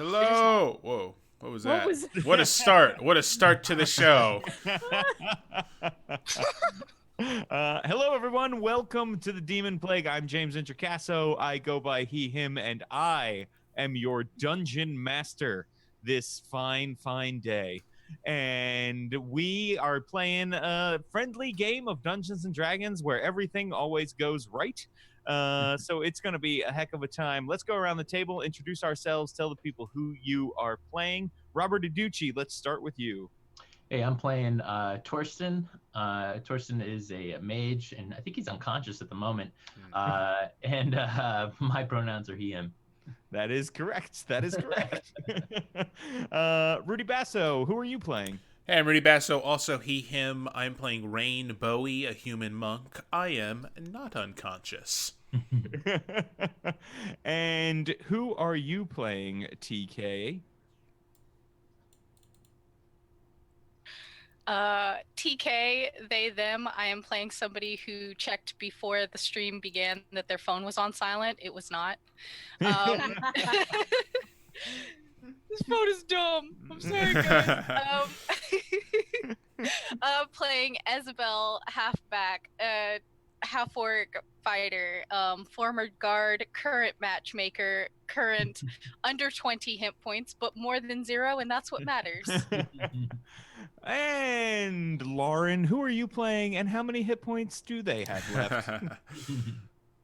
Hello. Whoa. What was What that? was What a start. What a start to the show. Hello, everyone. Welcome to the Demonplague. I'm James Intricasso. I go by he, him, and I am your dungeon master this fine day. And we are playing a friendly game of Dungeons and Dragons where everything always goes right. So it's going to be a heck of a time. Let's go around the table, introduce ourselves, tell the people who you are playing. Robert Aducci, let's start with you. Hey, I'm playing Torsten. Torsten is a mage, and I think he's unconscious at the moment. And my pronouns are he, him. That is correct. Rudy Basso, who are you playing? Hey, I'm Rudy Basso, also he, him. I'm playing Rain Bowie, a human monk. I am not unconscious. And who are you playing, TK? TK, they, them. I am playing somebody who checked before the stream began that their phone was on silent. It was not. This phone is dumb. I'm sorry, guys. Playing Isabel, halfback, half-orc fighter, former guard, current matchmaker, current under 20 hit points, but more than 0, and that's what matters. And Lauren, who are you playing, and how many hit points do they have left?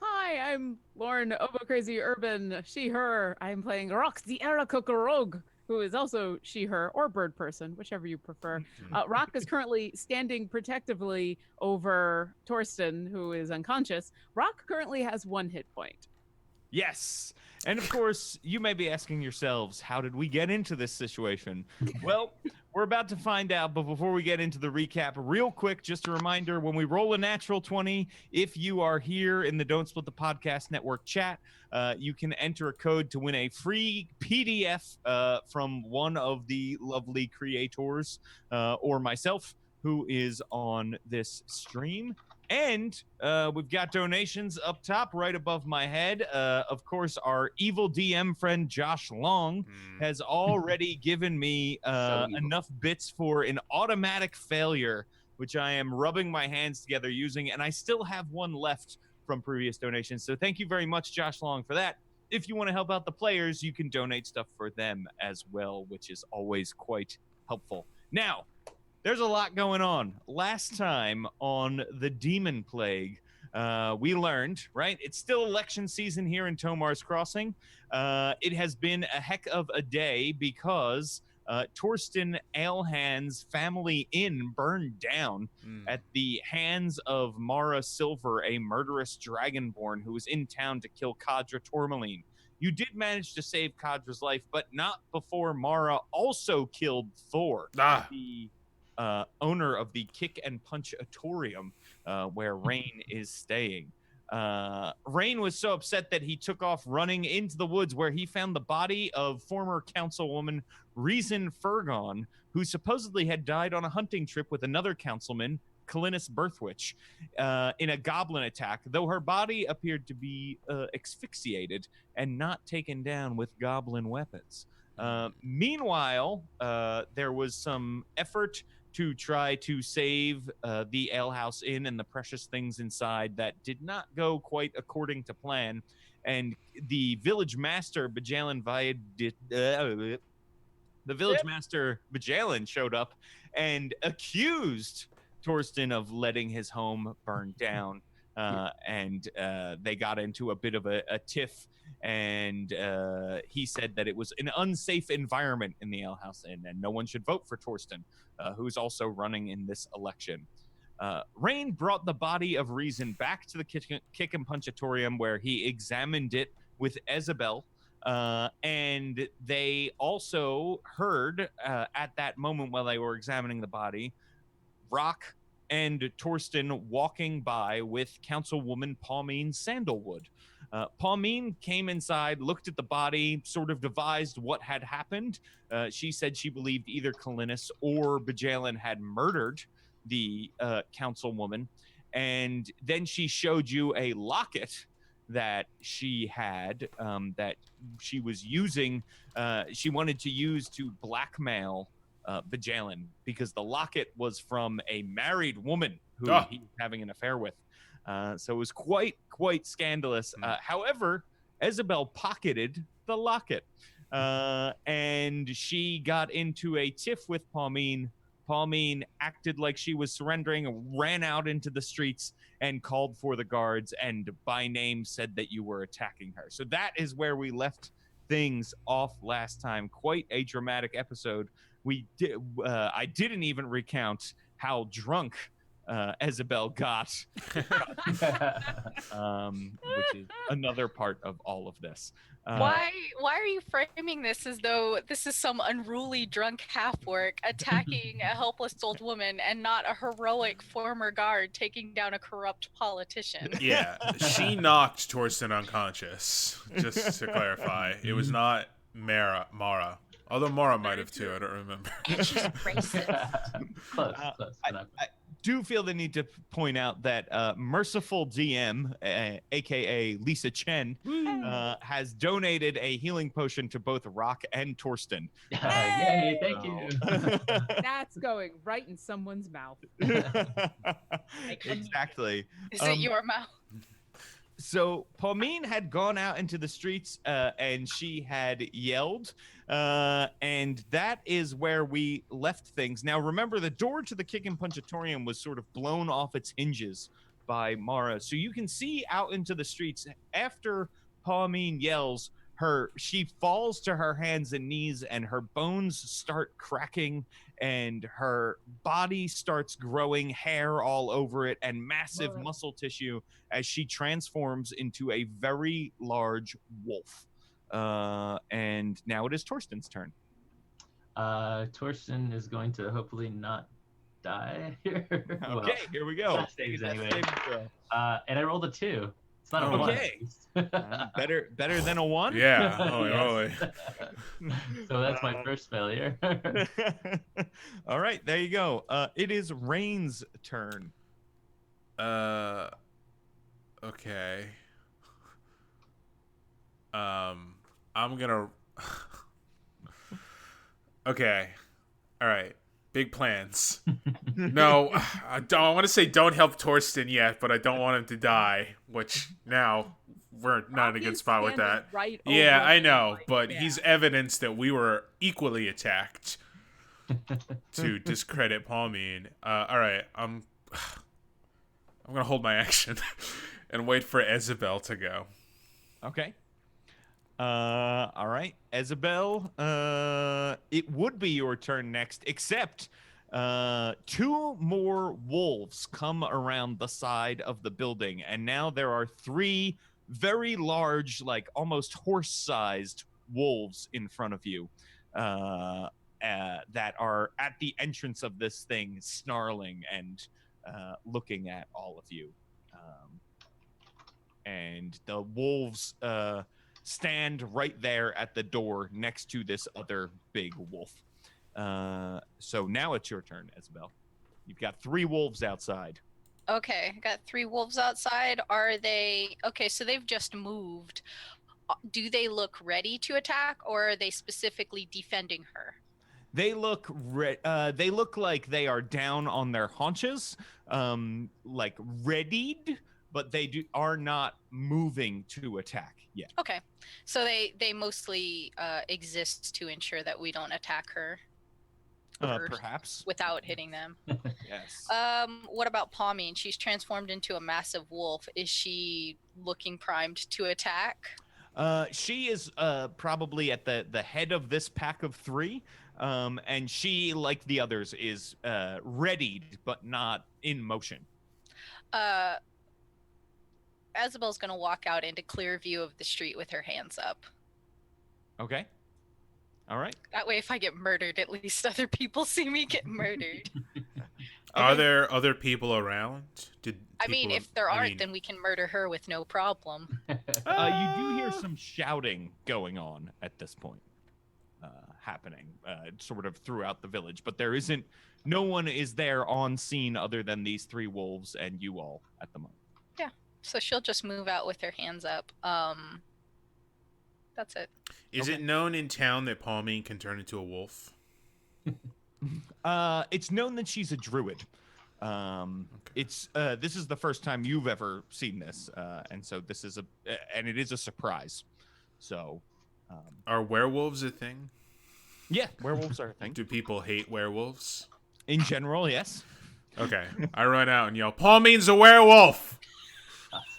Hi, I'm Lauren Obo Crazy Urban, she, her. I'm playing Rox the Rogue, who is also she, her, or bird person, whichever you prefer. Rock is currently standing protectively over Torsten, who is unconscious. Rock currently has 1 hit point. Yes. And of course, you may be asking yourselves, how did we get into this situation? Well, we're about to find out, but before we get into the recap, real quick, just a reminder, when we roll a natural 20, if you are here in the Don't Split the Podcast Network chat, you can enter a code to win a free PDF from one of the lovely creators or myself who is on this stream. And we've got donations up top right above my head. Of course, our evil DM friend Josh Long has already given me enough bits for an automatic failure, which I am rubbing my hands together using, and I still have 1 left from previous donations. So thank you very much, Josh Long, for that. If you want to help out the players, you can donate stuff for them as well, which is always quite helpful. Now, there's a lot going on. Last time on the Demonplague, we learned, right? It's still election season here in Tomar's Crossing. It has been a heck of a day because Torsten Alehand's family inn burned down at the hands of Mara Silver, a murderous dragonborn who was in town to kill Kadra Tourmaline. You did manage to save Kadra's life, but not before Mara also killed Thor, the owner of the Kick and Punchatorium, where Rain is staying. Rain was so upset that he took off running into the woods, where he found the body of former councilwoman Reason Fergon, who supposedly had died on a hunting trip with another councilman, Kalinus Birthwitch, in a goblin attack, though her body appeared to be asphyxiated and not taken down with goblin weapons. Meanwhile, there was some effort to try to save the alehouse inn and the precious things inside that did not go quite according to plan. And the village master, Bajalan showed up and accused Torsten of letting his home burn down. And they got into a bit of a tiff, and he said that it was an unsafe environment in the alehouse inn, and no one should vote for Torsten, who's also running in this election. Rain brought the body of Reason back to the Kick and Punchatorium, where he examined it with Isabel. And they also heard at that moment while they were examining the body, Rock and Torsten walking by with Councilwoman Pauline Sandalwood. Pauline came inside, looked at the body, sort of devised what had happened. She said she believed either Kalinus or Bajalan had murdered the councilwoman. And then she showed you a locket that she had, that she was using, she wanted to use to blackmail Bajalin, because the locket was from a married woman who he was having an affair with. So it was quite scandalous. However, Isabel pocketed the locket, and she got into a tiff with Palmine. Palmine acted like she was surrendering, ran out into the streets, and called for the guards, and by name said that you were attacking her. So that is where we left things off last time. Quite a dramatic episode. I didn't even recount how drunk Isabel got, which is another part of all of this. Why are you framing this as though this is some unruly drunk half-orc attacking a helpless old woman and not a heroic former guard taking down a corrupt politician? Yeah, she knocked Torsten unconscious, just to clarify. It was not Mara. Although Mara might have too, I don't remember. And she's racist. Close. I do feel the need to point out that Merciful DM, aka Lisa Chen, has donated a healing potion to both Rock and Torsten. Yay, thank you. That's going right in someone's mouth. Exactly. Is it your mouth? So Palmine had gone out into the streets and she had yelled, and that is where we left things. Now, remember, the door to the Kick and Punchatorium was sort of blown off its hinges by Mara. So you can see out into the streets after Palmine yells, she falls to her hands and knees, and her bones start cracking, and her body starts growing hair all over it and massive muscle tissue as she transforms into a very large wolf. And now it is Torsten's turn. Torsten is going to hopefully not die here. Okay, here we go. Saves anyway. And I rolled a 2. It's not a 1. Okay. Better than a 1? Yeah. Holy. So that's my first failure. All right, there you go. It is Rain's turn. Okay. I'm gonna. Okay. All right. Big plans. No, I want to say don't help Torsten yet, but I don't want him to die. Which now we're not in a good spot with that. Right. Yeah, over I know, him, but yeah. he's evidence that we were equally attacked to discredit Palmine. All right, I'm gonna hold my action and wait for Isabel to go. Okay. All right, Isabel. It would be your turn next, except 2 more wolves come around the side of the building, and now there are 3 very large, like almost horse-sized wolves in front of you, that are at the entrance of this thing, snarling and looking at all of you. And the wolves stand right there at the door next to this other big wolf. So now it's your turn, Isabel. You've got 3 wolves outside. Okay, got 3 wolves outside. Are they okay? So they've just moved. Do they look ready to attack, or are they specifically defending her? They look like they are down on their haunches, like readied, but they are not moving to attack yet. Okay, so they mostly exist to ensure that we don't attack her. Perhaps without hitting them. Yes. What about Palmine? She's transformed into a massive wolf. Is she looking primed to attack? She is probably at the head of this pack of 3, and she, like the others, is readied but not in motion. Isabel's gonna walk out into clear view of the street with her hands up. Okay. All right. That way, if I get murdered, at least other people see me get murdered. Are there other people around? If there aren't, then we can murder her with no problem. You do hear some shouting going on at this point, happening sort of throughout the village, but no one is there on scene other than these 3 wolves and you all at the moment. Yeah. So she'll just move out with her hands up. That's it. Is it known in town that Palmine can turn into a wolf? It's known that she's a druid. It's this is the first time you've ever seen this, and so this is and it is a surprise. So, Are werewolves a thing? yeah, werewolves are a thing. Do people hate werewolves? In general, yes. Okay, I run out and yell, "Palmine's a werewolf!"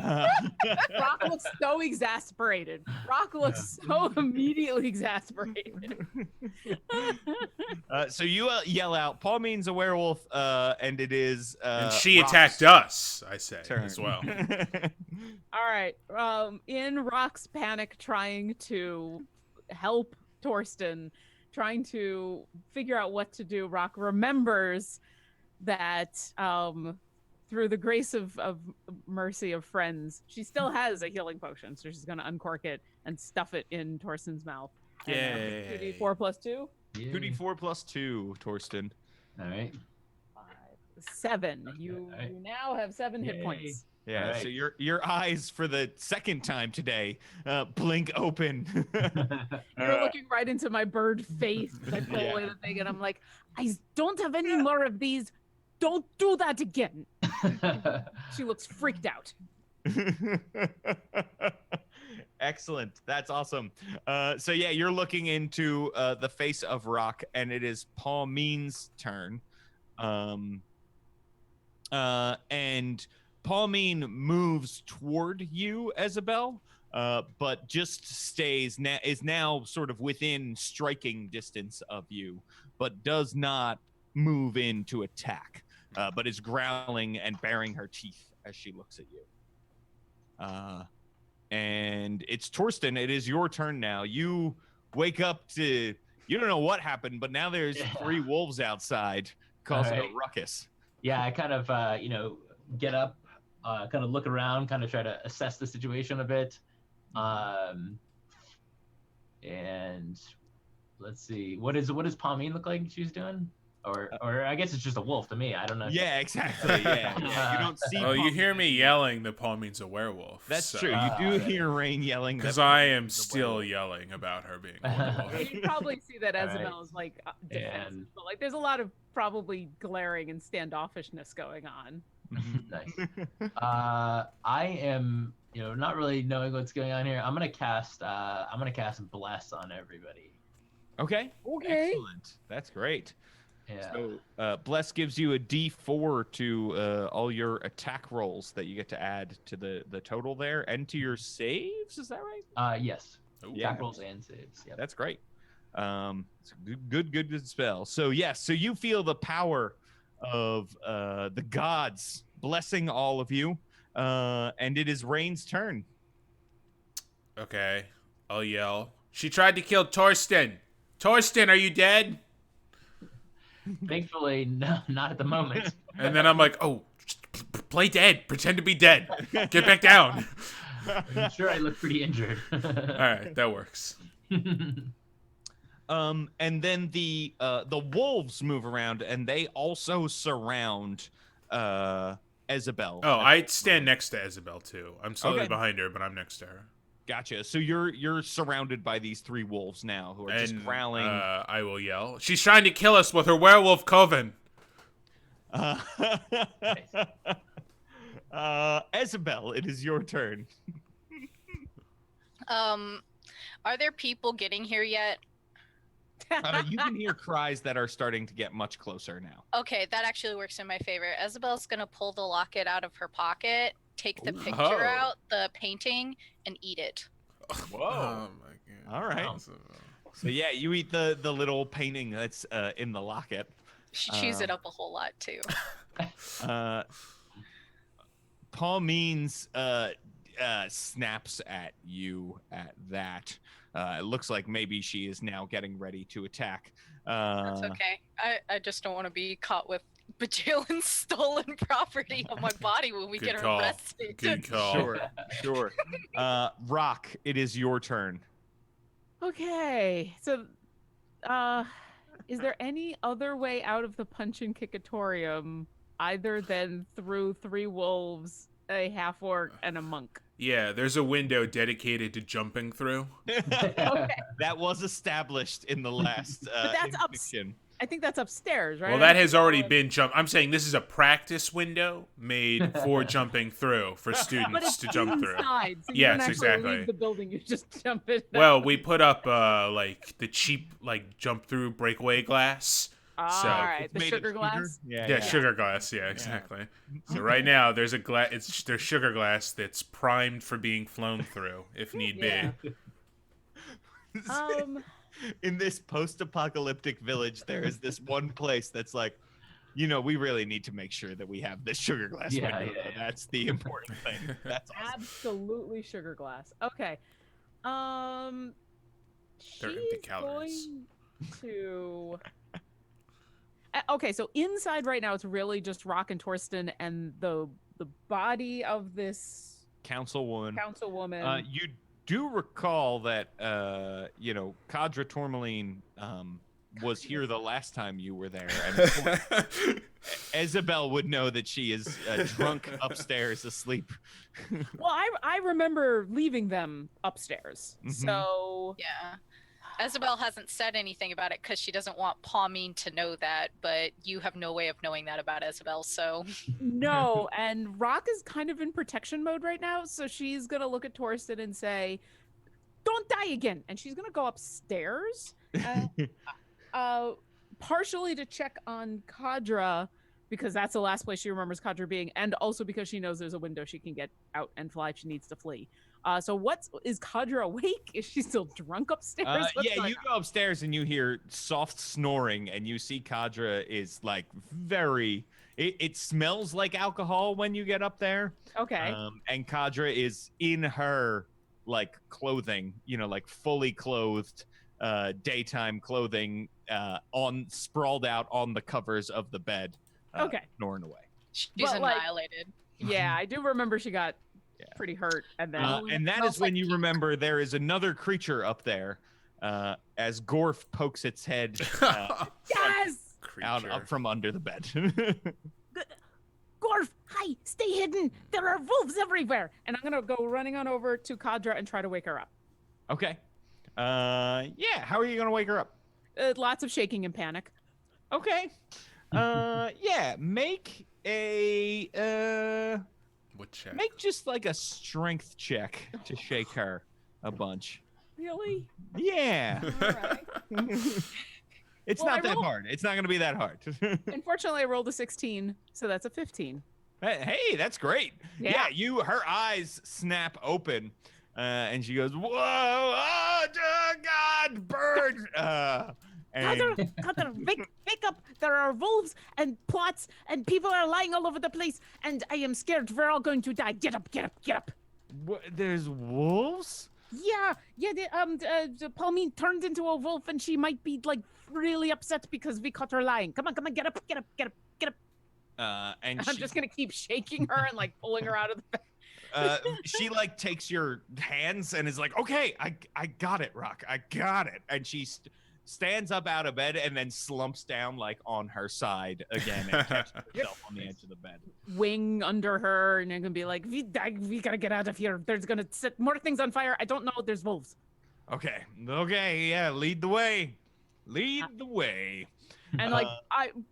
Rock looks so exasperated. Rock looks so immediately exasperated. So you yell out, "Palmine's a werewolf," and it is. And she Rock's attacked us, I say, turn. as well. All right. In Rock's panic, trying to help Torsten, trying to figure out what to do, Rock remembers that through the grace of mercy of friends, she still has a healing potion, so she's going to uncork it and stuff it in Torsten's mouth. Yay. 2d4 plus 2? 2d4 plus 2, Torsten. All right. 7. You now have 7 hit Yay. points. Yeah, All right. so your eyes for the second time today blink open. You're looking right into my bird face. I pull away the thing, and I'm like, I don't have any more of these. Don't do that again. She looks freaked out. Excellent. That's awesome. So yeah, you're looking into the face of Rock, and it is Palmine's turn. And Palmine moves toward you, Isabel, but just is now sort of within striking distance of you, but does not move in to attack, but is growling and baring her teeth as she looks at you. And it's Torsten. It is your turn now. You wake up to, you don't know what happened, but now there's 3 wolves outside causing a ruckus. Yeah, I kind of, get up, kind of look around, kind of try to assess the situation a bit. And let's see, what does Palmine look like she's doing? Or I guess it's just a wolf to me. I don't know. Yeah, exactly. Yeah. You don't see. Oh, you Palmine hear me anymore. yelling that Palmine's a werewolf. That's so- true. You do hear Rain yelling. Because that I am Palmine's a still werewolf. yelling about her being a werewolf. You probably see that All right. Isabel is like defensive, And- but like there's a lot of probably glaring and standoffishness going on. Nice. I am, not really knowing what's going on here. I'm gonna cast Bless on everybody. Okay. Okay. Excellent. That's great. Yeah. So, Bless gives you a D4 to all your attack rolls that you get to add to the total there, and to your saves. Is that right? Yes. Ooh. Attack rolls and saves. Yep. That's great. It's a good spell. So yes, so you feel the power of the gods blessing all of you, and it is Rain's turn. Okay, I'll yell. She tried to kill Torsten. Torsten, are you dead? Thankfully, no, not at the moment. And then I'm like, oh, just play dead. Pretend to be dead. Get back down. I'm sure I look pretty injured. All right, that works. And then the wolves move around, and they also surround Isabel. Oh, I stand next to Isabel too. I'm slightly Okay. behind her, but I'm next to her. Gotcha. So you're surrounded by these 3 wolves now who are just And growling. I will yell. She's trying to kill us with her werewolf coven. Isabel, it is your turn. Are there people getting here yet? You can hear cries that are starting to get much closer now. Okay, that actually works in my favor. Isabel's gonna pull the locket out of her pocket, take the Ooh. picture Oh. out, the painting, and eat it. Oh my god. All right. Wow. So yeah, you eat the little painting that's in the locket. She chews it up a whole lot too. Palmine's snaps at you at that. It looks like maybe she is now getting ready to attack. That's okay. I just don't want to be caught with bajillion stolen property on my body when we Good get call. arrested. Good call. Sure. Rock, it is your turn. Okay, so is there any other way out of the punch and kickatorium either than through 3 wolves a half orc and a monk. Yeah, there's a window dedicated to jumping through. Okay. That was established in the last But that's fiction. I think that's upstairs, right? Well, that has already been jumped. I'm saying this is a practice window made for jumping through for But students it's to jump through. inside, so you Yes, don't actually exactly. leave the building. You just jump in. Well, we put up like the cheap like jump through breakaway glass. So- all right, the Made sugar of glass. Yeah, sugar glass. Yeah, exactly. So right now there's there's sugar glass that's primed for being flown through if need Yeah. be. In this post-apocalyptic village, there is this one place that's like, we really need to make sure that we have this sugar glass window. Yeah. That's the important thing. That's awesome. Absolutely sugar glass. Okay. They're empty She's calories. going to. Okay, so inside right now it's really just Rock and Torsten and the body of this Councilwoman. councilwoman. You do recall that, Kadra Tourmaline was here the last time you were there. And of course, Isabel would know that she is drunk upstairs asleep. Well, I remember leaving them upstairs. Mhm. So Yeah. Isabel hasn't said anything about it because she doesn't want Pauline to know that, but you have no way of knowing that about Isabel, so. no, and Rock is kind of in protection mode right now, so she's gonna look at Torsten and say, "Don't die again," and she's gonna go upstairs, partially to check on Kadra because that's the last place she remembers Kadra being, and also because she knows there's a window she can get out and fly if she needs to flee. So is Kadra awake? Is she still drunk upstairs? What's Yeah, going you go upstairs and you hear soft snoring, and you see Kadra is like very. It smells like alcohol when you get up there. on? Okay. And Kadra is in her like clothing, like fully clothed, daytime clothing, sprawled out on the covers of the bed. Okay. Snoring away. She's But, like, annihilated. Yeah, I do remember she got Yeah. pretty hurt, and then And that smells is when like you pink. remember there is another creature up there, as Gorf pokes its head yes, out Creature. up from under the bed. Gorf, hi, stay hidden. There are wolves everywhere, and I'm gonna go running on over to Kadra and try to wake her up. Okay. Yeah. How are you gonna wake her up? Lots of shaking and panic. Okay. Yeah. Make a What check? make just like a strength check to shake her a bunch. Really? Yeah. All right. It's Well, not I that rolled- hard. It's not gonna be that hard. Unfortunately, I rolled a 16, so that's a 15. Hey, that's great. Yeah. Her eyes snap open, and she goes, "Whoa, oh, God, bird!" And Kadra, wake up! There are wolves and plots, and people are lying all over the place, and I am scared. We're all going to die. Get up! Get up! Get up! there's wolves. Yeah. Pauline turned into a wolf, and she might be like really upset because we caught her lying. Come on, get up! Get up! Get up! Get up! And I'm just gonna keep shaking her and like pulling her out of the bed. she like takes your hands and is like, "Okay, I got it, Rock. I got it." And she stands up out of bed and then slumps down like on her side again and catches herself on the edge of the bed. Wing under her, and I'm gonna be like, we gotta get out of here. There's gonna set more things on fire. I don't know. There's wolves. Okay, yeah, lead the way. Lead the way. And like,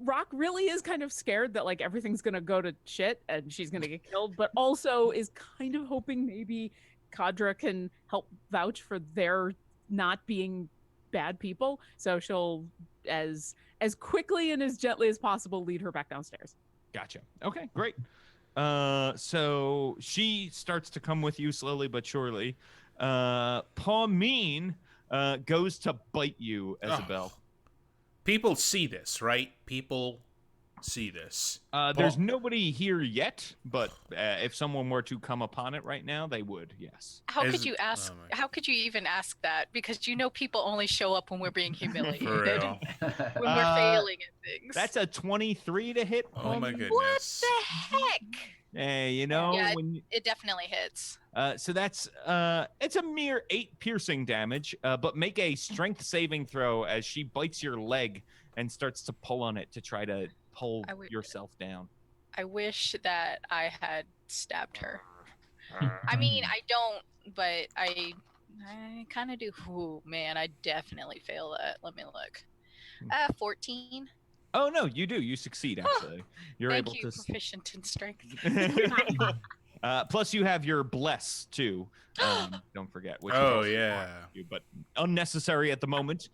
Rock really is kind of scared that like everything's gonna go to shit and she's gonna get killed, but also is kind of hoping maybe Kadra can help vouch for their not being bad people. So she'll, as quickly and as gently as possible, lead her back downstairs. Gotcha. Okay, great. So she starts to come with you slowly but surely. Pauline goes to bite you, Isabel. People see this, right? People see this. There's nobody here yet, but if someone were to come upon it right now, they would. Yes. How Is- could you ask? oh my- How could you even ask that? Because people only show up when we're being humiliated, For real. when we're failing at things. That's a 23 to hit. Oh my Pauline. goodness. What the heck? Hey, Yeah, when It definitely hits. so that's it's a mere 8 piercing damage, but make a strength saving throw as she bites your leg and starts to pull on it to try to pull I would- yourself down. I wish that I had stabbed her. I mean, I don't, but I kind of do. Ooh, man, I definitely fail that. Let me look. 14. Oh no, you do. You succeed actually. You're Thank able you, to. proficient in strength. Plus, you have your bless too. Don't forget. Which Oh, is also yeah. hard for you, but unnecessary at the moment.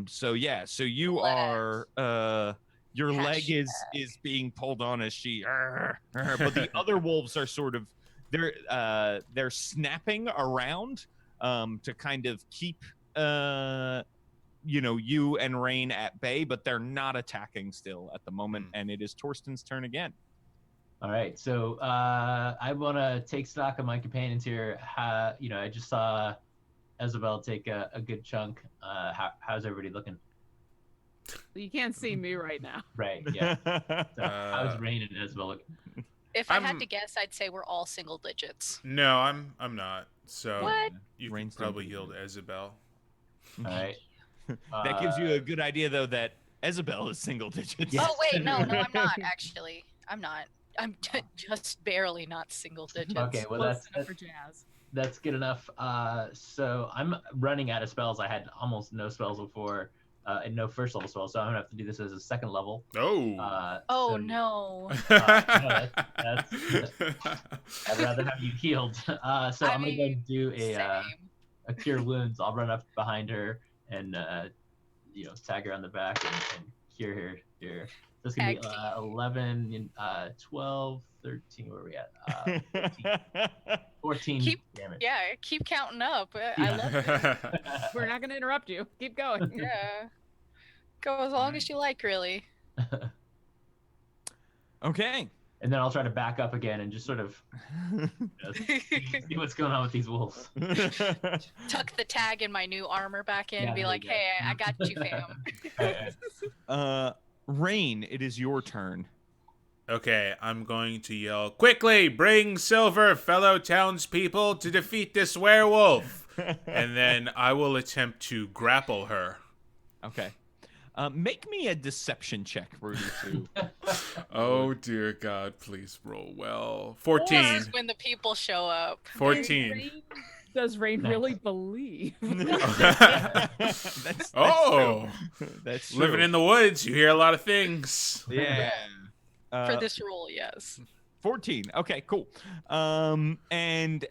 So yeah. So you Bless. are. Your leg Hashtag. is being pulled on as she. But the other wolves are sort of they're snapping around to kind of keep you and Rain at bay, but they're not attacking still at the moment, and it is Torsten's turn again. All right, so I want to take stock of my companions here. I just saw Isabel take a good chunk. How's everybody looking? You can't see me right now. Right, yeah. So how's Rain and Isabel looking? If I had to guess, I'd say we're all single digits. No, I'm not. So What? you can Rain's probably doing healed Isabel. All right. That gives you a good idea, though, that Isabel is single digits. Yes. Oh wait, no, I'm not actually. I'm not. I'm just barely not single digits. Okay, well Close enough for jazz. that's good enough. So I'm running out of spells. I had almost no spells before, and no first level spells. So I'm gonna have to do this as a second level. Oh. Oh so, no. that's I'd rather have you healed. So I'm gonna go and do a cure wounds. I'll run up behind her and tag her on the back and cure her here. So it's gonna be 11, 12, 13. Where are we at? 14 damage. Yeah, keep counting up. I love it. We're not gonna interrupt you. Keep going. Yeah. Go as long as you like, really. Okay. And then I'll try to back up again and just sort of see what's going on with these wolves. Tuck the tag in my new armor back in and be like, hey, I got you, fam. Rain, it is your turn. Okay, I'm going to yell, quickly, bring silver, fellow townspeople, to defeat this werewolf. And then I will attempt to grapple her. Okay. Make me a deception check, Rudy, too. Oh, dear God, please roll well. 14. This is when the people show up. 14. Does Rain really believe? That's Oh, true. That's true. living in the woods, you hear a lot of things. Yeah. For this rule, yes. 14. Okay, cool. And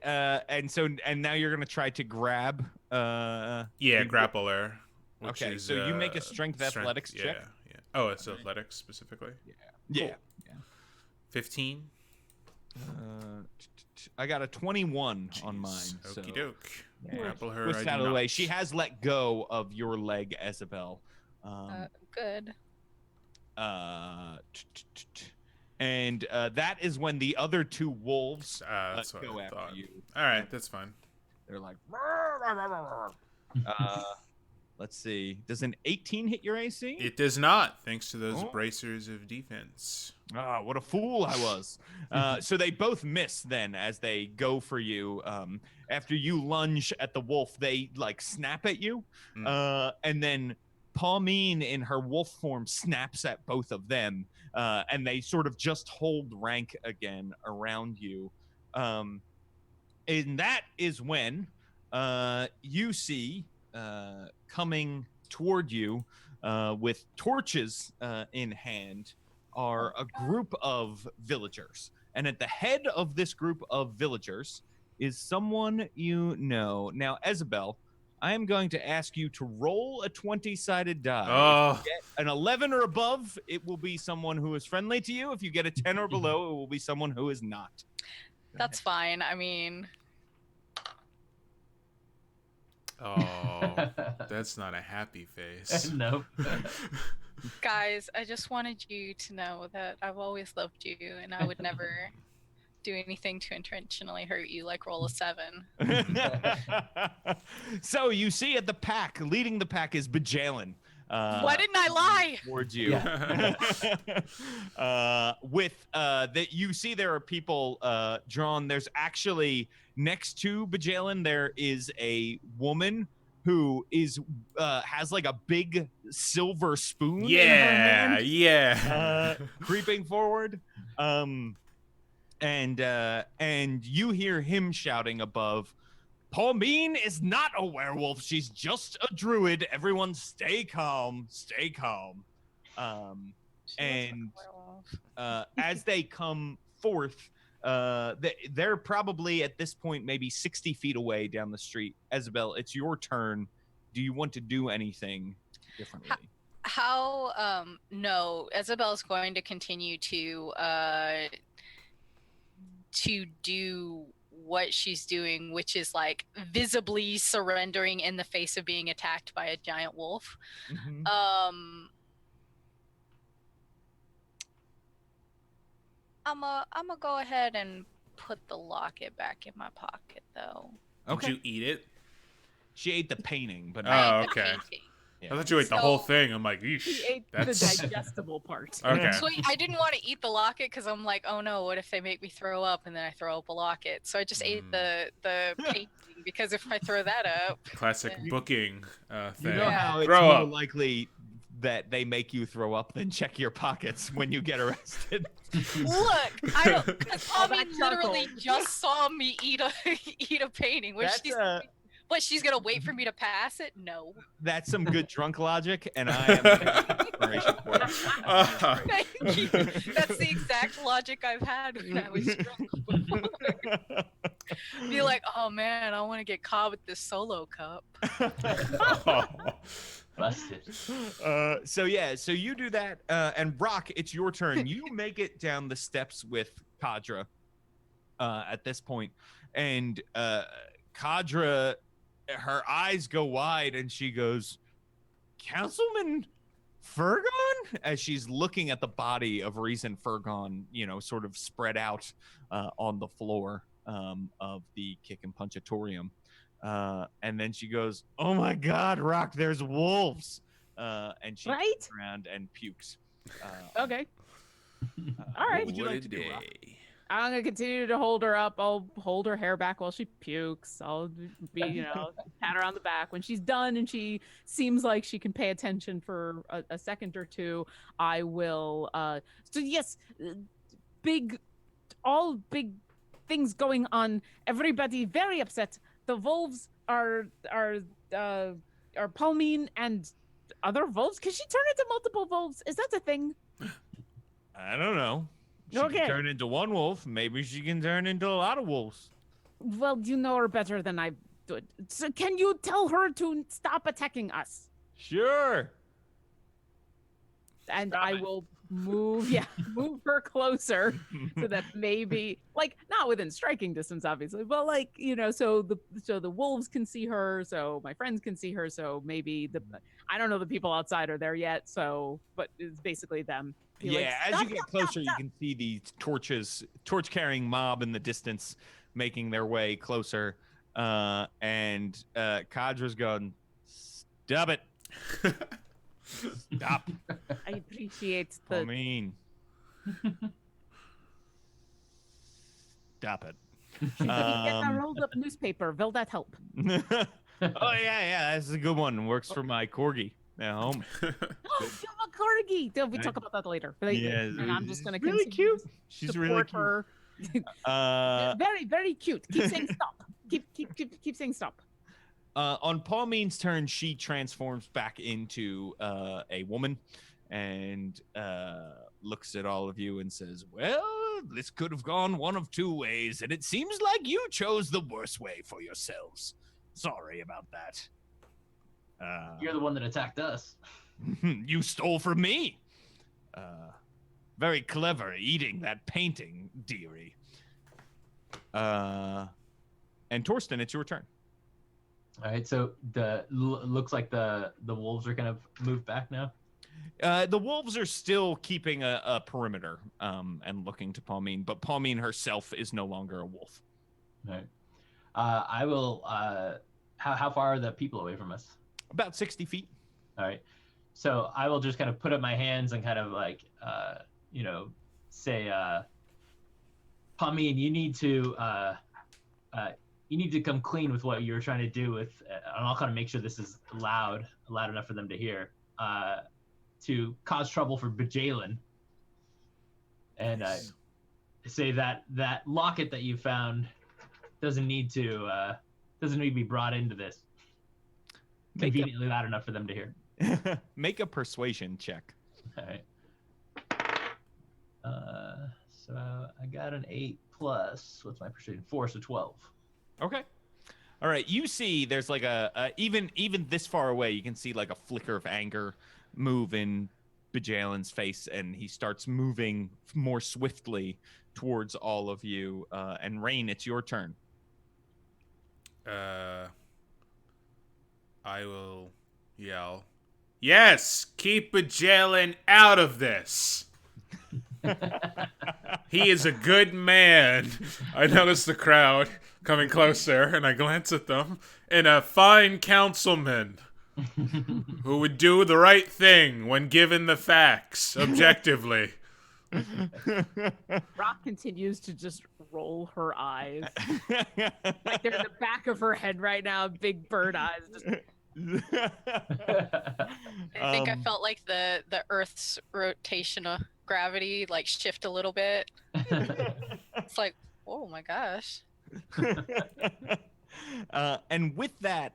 now you're gonna try to grab. Yeah, grapple her. Which Okay, is, so you make a strength athletics check. Yeah. Oh, it's athletics specifically. Yeah. 15. I got a 21 on mine. So Okie doke. yeah. Grapple her. Twist I do out of the not. way. She has let go of your leg, Isabel. Good. And that is when the other two wolves That's what go I after thought. you. All right, that's fine. They're like, let's see. Does an 18 hit your AC? It does not, thanks to those Oh. bracers of defense. Ah, what a fool I was. So they both miss then as they go for you. After you lunge at the wolf, they like snap at you. And then Pauline in her wolf form snaps at both of them. And they sort of just hold rank again around you. And that is when you see coming toward you with torches in hand are a group of villagers. And at the head of this group of villagers is someone you know. Now, Isabel, I am going to ask you to roll a 20-sided die. Oh. If you get an 11 or above, it will be someone who is friendly to you. If you get a 10 or below, it will be someone who is not. That's fine. I mean, Oh, that's not a happy face. Nope. guys, I just wanted you to know that I've always loved you and I would never do anything to intentionally hurt you like roll a 7. So you see at the pack, leading the pack is Bajalin. Why didn't I lie? Towards you. That you see there are people drawn. There's actually next to Bajalin, there is a woman who is has like a big silver spoon in her hand, Yeah. creeping forward. And you hear him shouting above, Paulmine is not a werewolf. She's just a druid. Everyone stay calm. Stay calm. And as they come forth, they're probably at this point maybe 60 feet away down the street. Isabel, it's your turn. Do you want to do anything differently? No, Isabel's going to continue to do what she's doing, which is like visibly surrendering in the face of being attacked by a giant wolf. Mm-hmm. I'm gonna go ahead and put the locket back in my pocket, though. Did you eat it? She ate the painting, but Oh, okay. Yeah. I thought you ate the whole thing. I'm like, eesh. He ate That's the digestible part. okay. So I didn't want to eat the locket because I'm like, oh no, what if they make me throw up and then I throw up a locket? So I just ate the painting because if I throw that up, Classic booking thing. You know how it's Throw more up. likely that they make you throw up than check your pockets when you get arrested. look, I don't. Because Tommy that literally charcoal. just saw me eat a painting. But she's gonna wait for me to pass it? No. That's some good drunk logic, and I am inspiration for it. Thank you. That's the exact logic I've had when I was drunk before. Be like, oh man, I want to get caught with this solo cup. Busted. So you do that, and Brock, it's your turn. You make it down the steps with Kadra at this point, and Kadra, her eyes go wide, and she goes, Councilman Fergon? As she's looking at the body of Reason Fergon, sort of spread out on the floor of the Kick and Punchatorium. And then she goes, oh my God, Rock, there's wolves. And she turns around and pukes. Okay. All right. What would you like to do, Rock? I'm gonna continue to hold her up. I'll hold her hair back while she pukes. I'll be, pat her on the back when she's done and she seems like she can pay attention for a second or two. I will. So yes, big things going on. Everybody very upset. The wolves are Paulmine and other wolves. Can she turn into multiple wolves? Is that a thing? I don't know. She can turn into one wolf. Maybe she can turn into a lot of wolves. Well, you know her better than I do. So can you tell her to stop attacking us? Sure. And I will move her closer so that maybe, like, not within striking distance, obviously, but like, so the wolves can see her, so my friends can see her, so maybe I don't know the people outside are there yet, so, but it's basically them. As you get closer, you can see the torch-carrying mob in the distance making their way closer. And Kadra's going, stop it. Stop. I appreciate the... Stop it. Get a rolled up newspaper. Will that help? Oh, yeah, that's a good one. Works for my corgi at home. Oh, you have a corgi. We talk about that later. Yeah, and I'm just going to really continue cute. She's support really cute. her. Very, very cute. Keep saying stop. Keep saying stop. On Paumine's turn, she transforms back into a woman and looks at all of you and says, well, this could have gone one of two ways, and it seems like you chose the worst way for yourselves. Sorry about that. You're the one that attacked us. You stole from me. Very clever eating that painting, dearie. And Torsten, it's your turn. All right, so looks like the wolves are gonna move back now. The wolves are still keeping a perimeter and looking to Paulmine, but Paulmine herself is no longer a wolf. All right. I will. How far are the people away from us? About 60 feet. All right. So I will just kind of put up my hands and kind of like, say, Paulmine, you need to come clean with what you're trying to do with, and I'll kind of make sure this is loud enough for them to hear, to cause trouble for Bajalen. And say that locket that you found doesn't need to be brought into this. Conveniently loud enough for them to hear. Make a persuasion check. All right. So I got an 8 plus. What's my persuasion? 4, so 12. Okay. All right. You see, there's like a even this far away, you can see like a flicker of anger move in Bajalin's face, and he starts moving more swiftly towards all of you. And Rain, it's your turn. I will yell, "Yes, keep Bajalin out of this. He is a good man." I notice the crowd coming closer, and I glance at them. And a fine councilman who would do the right thing when given the facts, objectively. Rock continues to just roll her eyes. Like they're in the back of her head right now, big bird eyes. Just... I think I felt like the Earth's rotational gravity like shift a little bit. It's like, oh my gosh. And with that,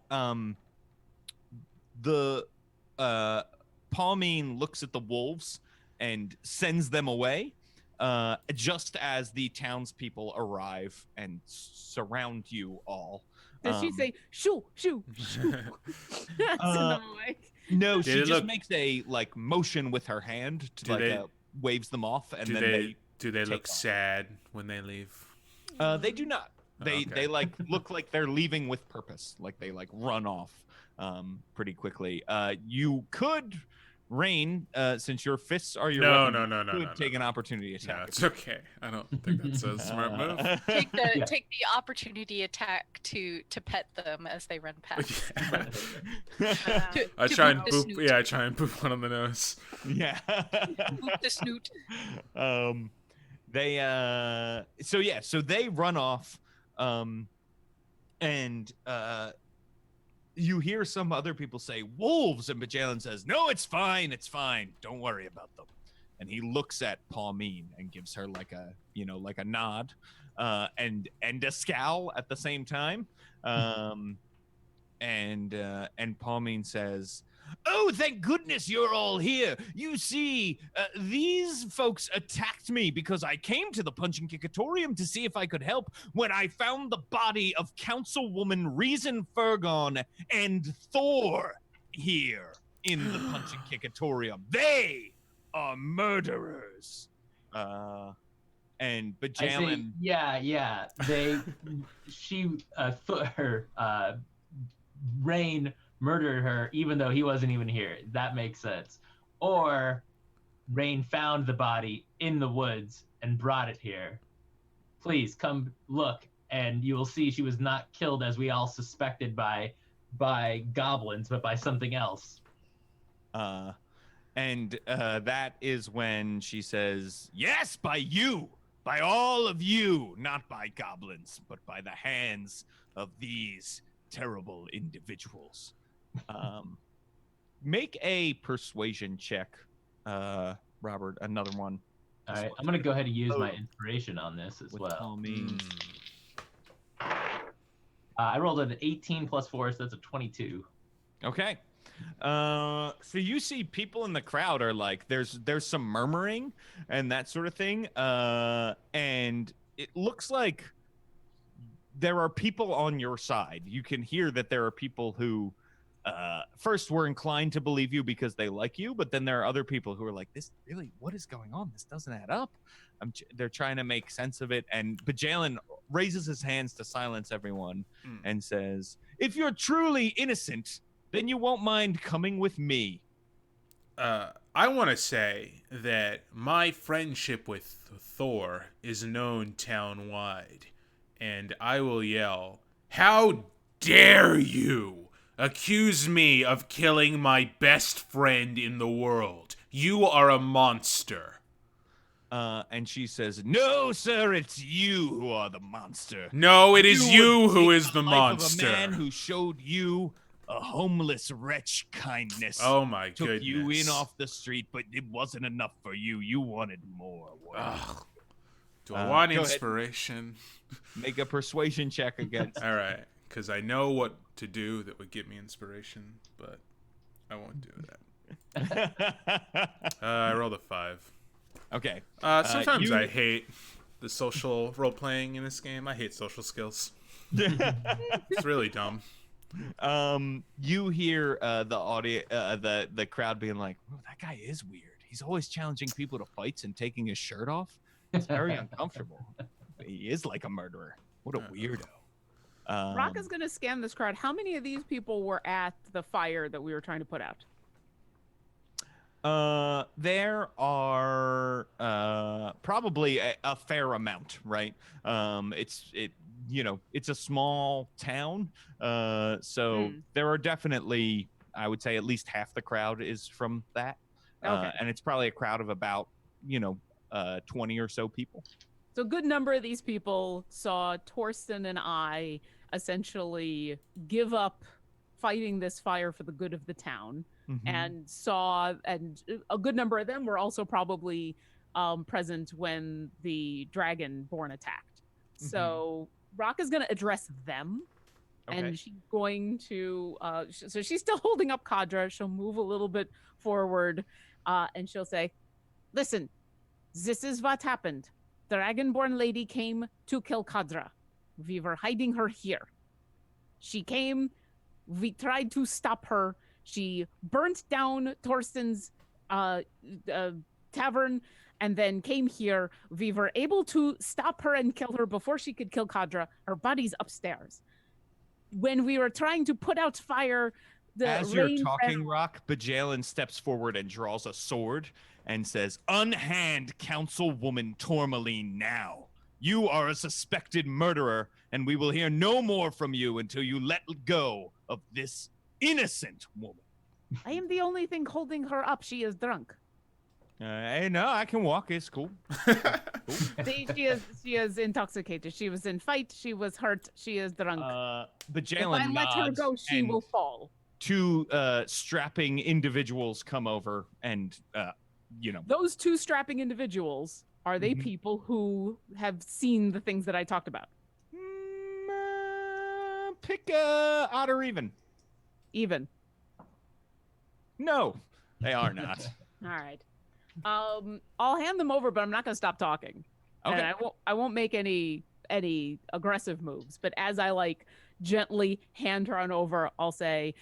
the Palmine looks at the wolves and sends them away, just as the townspeople arrive and surround you all. Does she say shoo shoo shoo? That's annoying. No, she just makes a like motion with her hand to waves them off, and then do they look sad when they leave? They do not. They like look like they're leaving with purpose, like they like run off pretty quickly. You could, Rain, since your fists are your weapon, no, take an opportunity attack. No, it's okay. I don't think that's a smart move. Take the opportunity attack to pet them as they run past. I try and boop one on the nose. Yeah. Boop the snoot. So they run off, and you hear some other people say wolves, and Bajalin says, "No, it's fine, don't worry about them." And he looks at Palmine and gives her like a nod, and a scowl at the same time. And Palmine says, "Oh, thank goodness you're all here. You see, these folks attacked me because I came to the Punching Kickatorium to see if I could help when I found the body of Councilwoman Reason Fergon and Thor here in the Punching Kickatorium. They are murderers." And Bajalin... Rain murdered her even though he wasn't even here. That makes sense. Or Rain found the body in the woods and brought it here. Please come look, and you will see she was not killed as we all suspected by goblins, but by something else. And that is when she says, "Yes, by you, by all of you, not by goblins, but by the hands of these terrible individuals." Make a persuasion check, Robert. Another one. All right, I'm gonna go ahead and use my inspiration on this as well. I rolled an 18 plus 4, so that's a 22. Okay. So you see people in the crowd are like, there's some murmuring and that sort of thing, and it looks like there are people on your side. You can hear that there are people who first were inclined to believe you because they like you, but then there are other people who are like, "This really, what is going on? This doesn't add up." They're trying to make sense of it, and Bajalin raises his hands to silence everyone and says, "If you're truly innocent, then you won't mind coming with me." I want to say that my friendship with Thor is known town-wide, and I will yell, "How dare you accuse me of killing my best friend in the world? You are a monster." And she says, "No, sir, it's you who are the monster. No, it is you who is the monster. Of a man who showed you a homeless wretch kindness. Oh my goodness. Took you in off the street, but it wasn't enough for you. You wanted more." Do I want go ahead. inspiration? Make a persuasion check against. All right, because I know what to do that would give me inspiration, but I won't do that. I rolled a 5. Okay. Sometimes you- I hate the social role playing in this game. I hate social skills. It's really dumb. You hear the audio, the crowd being like, "Oh, that guy is weird. He's always challenging people to fights and taking his shirt off. It's very uncomfortable. He is like a murderer. What a weirdo." Rock is gonna scan this crowd. How many of these people were at the fire that we were trying to put out? There are probably a fair amount, right? It's a small town, so there are definitely, I would say, at least half the crowd is from that, Okay. and it's probably a crowd of about 20 or so people. So a good number of these people saw Torsten and I essentially give up fighting this fire for the good of the town, and a good number of them were also probably present when the Dragonborn attacked. So Rock is going to address them, and she's going to so she's still holding up Kadra. She'll move a little bit forward, and she'll say, "Listen, this is what happened. The Dragonborn lady came to kill Kadra. We were hiding her here. She came. We tried to stop her. She burnt down Torsten's tavern and then came here. We were able to stop her and kill her before she could kill Kadra. Her body's upstairs. When we were trying to put out fire, as you're talking, Rock, Bajalin steps forward and draws a sword and says, "Unhand Councilwoman Tourmaline now. You are a suspected murderer, and we will hear no more from you until you let go of this innocent woman." I am the only thing holding her up. She is drunk. Hey, no, I can walk. It's cool. See, she is intoxicated. She was in fight. She was hurt. She is drunk. Bajalin if I let her nods, go, she and will fall. 2 strapping individuals come over and, Those 2 strapping individuals, are they people who have seen the things that I talked about? Pick odd or even. Even. No, they are not. All right. I'll hand them over, but I'm not going to stop talking. Okay. And I won't make any aggressive moves. But as I gently hand her on over, I'll say,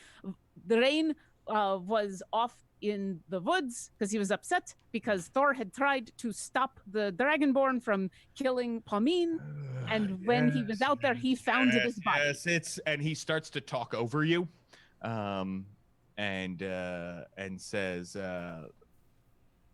the rain was off in the woods because he was upset because Thor had tried to stop the Dragonborn from killing Palmine. And when he was out there, he found his body. Yes, and he starts to talk over you, and says,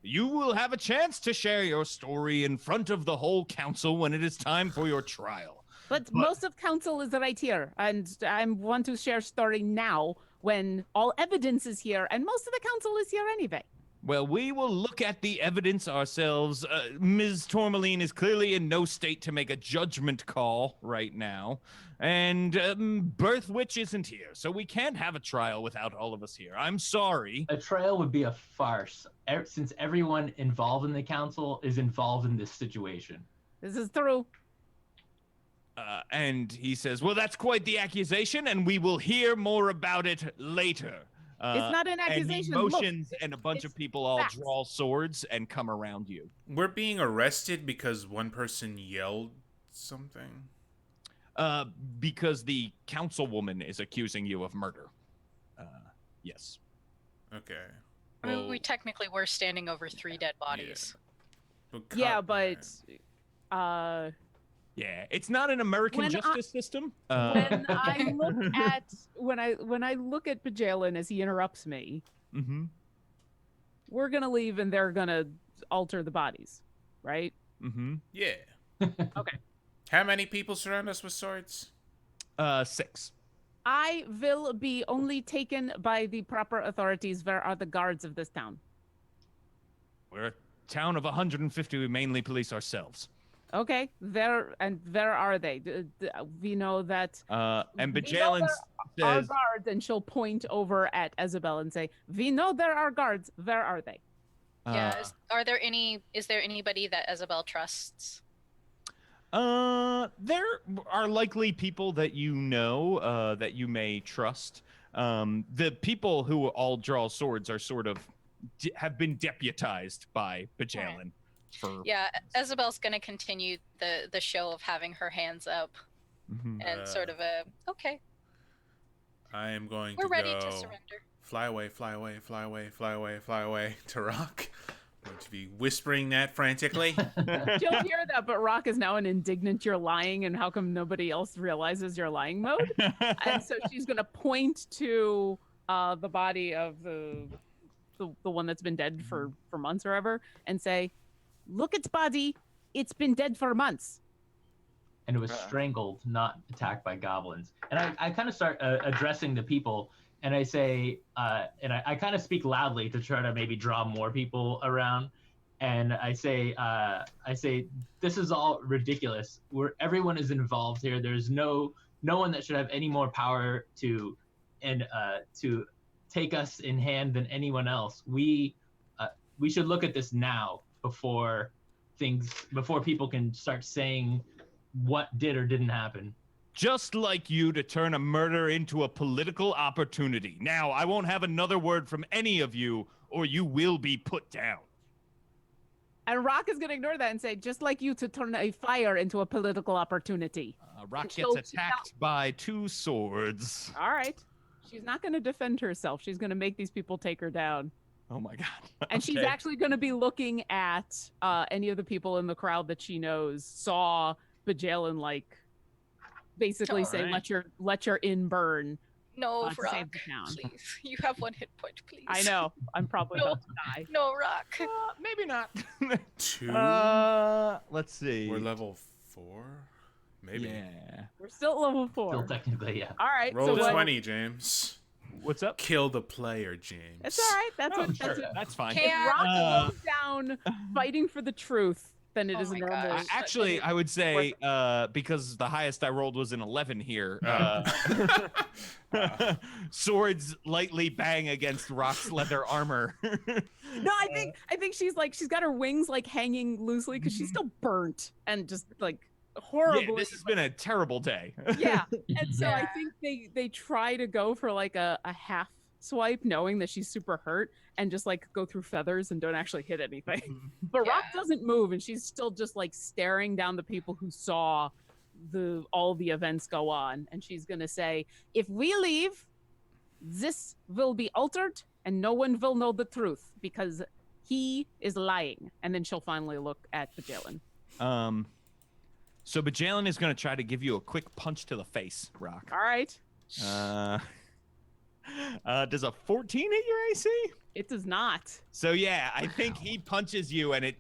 "You will have a chance to share your story in front of the whole council when it is time for your trial." But most of council is right here, and I want to share story now when all evidence is here, and most of the council is here anyway. Well, we will look at the evidence ourselves. Ms. Tourmaline is clearly in no state to make a judgment call right now. And Birth Witch isn't here, so we can't have a trial without all of us here. I'm sorry. A trial would be a farce, since everyone involved in the council is involved in this situation. This is true. And he says, "Well, that's quite the accusation, and we will hear more about it later." It's not an accusation. And he motions, and a bunch of people all facts. draw swords and come around you. We're being arrested because one person yelled something. Because the councilwoman is accusing you of murder. Yes. Okay. I mean, Well, we technically were standing over 3 dead bodies. Yeah, but Yeah, it's not an American When justice system. when I look at when I look at Bajalin as he interrupts me, we're gonna leave and they're gonna alter the bodies, right? yeah. Okay. How many people surround us with swords? 6. I will be only taken by the proper authorities. Where are the guards of this town? We're a town of 150. We mainly police ourselves. Okay, where are they? We know that. And we know Bajalin there are says, guards, and she'll point over at Isabel and say, "We know there are guards. Where are they?" Yeah. Is there anybody that Isabel trusts? There are likely people that you know, that you may trust. The people who all draw swords are sort of have been deputized by Bajalin for. Yeah, Isabel's gonna continue the show of having her hands up Mhm. and sort of a okay, I am going we're to ready go to surrender. fly away, fly away, fly away, fly away, fly away to Rock. I'm going to be whispering that frantically. She'll hear that, but Rock is now an indignant "you're lying" and how come nobody else realizes you're lying mode. And so she's gonna point to the body of the one that's been dead for months or ever, and say, "Look, its body. It's been dead for months." And it was strangled, not attacked by goblins. And I kind of start addressing the people, and I say, and I kind of speak loudly to try to maybe draw more people around. And I say, this is all ridiculous. Everyone is involved here. There's no one that should have any more power to take us in hand than anyone else. We should look at this now before people can start saying what did or didn't happen. Just like you to turn a murder into a political opportunity. Now, I won't have another word from any of you, or you will be put down. And Rock is gonna ignore that and say, "Just like you to turn a fire into a political opportunity." Rock And gets she'll- attacked by 2 swords. All right. She's not going to defend herself. She's going to make these people take her down. Oh my god. And she's Okay. actually going to be looking at any of the people in the crowd that she knows saw Bajalin, like, basically say, Alright. let your inn burn No, to Rock, save the town. please. You have 1 hit point, please. I know. I'm probably No. about to die. No, Rock. Maybe not. 2. Let's see. We're level 4? Maybe. Yeah. We're still at level 4. Still technically, yeah. All right. Roll so a what- 20, James. What's up? Kill the player, James. It's all right. That's Oh, what. sure. That's what. That's fine. If Can't- Rock goes down fighting for the truth, then it Oh is a my normal. gosh. Actually, I would say because the highest I rolled was an 11 here. Swords lightly bang against Rock's leather armor. No, I think she's got her wings like hanging loosely because she's still burnt and just like horribly. Yeah, this has been a terrible day. Yeah, and so I Yeah. think they try to go for like a half swipe, knowing that she's super hurt, and just like go through feathers and don't actually hit anything. But Rock Yeah. doesn't move, and she's still just like staring down the people who saw all the events go on, and she's gonna say, "If we leave, this will be altered, and no one will know the truth because he is lying." And then she'll finally look at Bajalin. So Bajalin is going to try to give you a quick punch to the face, Rock. All right, Does a 14 hit your AC? it does not. So yeah, I think he punches you, and it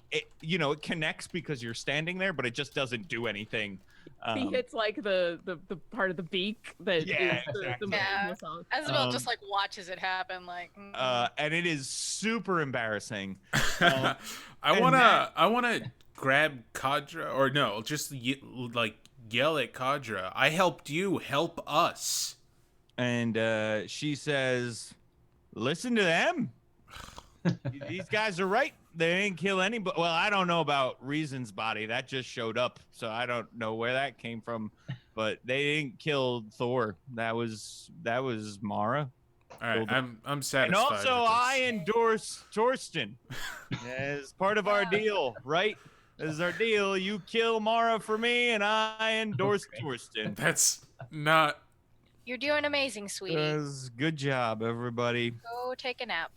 connects because you're standing there, but it just doesn't do anything. He hits like the part of the beak that Yeah, is the exactly. Yeah. missile. Isabel just like watches it happen, like. And it is super embarrassing. I and wanna grab Kadra, or no, just yell at Kadra. I helped you. Help us. And she says, "Listen to them. These guys are right. They didn't kill anybody. Well, I don't know about Reason's body. That just showed up, so I don't know where that came from. But they didn't kill Thor. That was Mara. All right, I'm satisfied. And also, with this. I endorse Torsten as part of our deal, right? This is our deal. You kill Mara for me, and I endorse Torsten. That's not. You're doing amazing, sweetie. Good job, everybody. Go take a nap.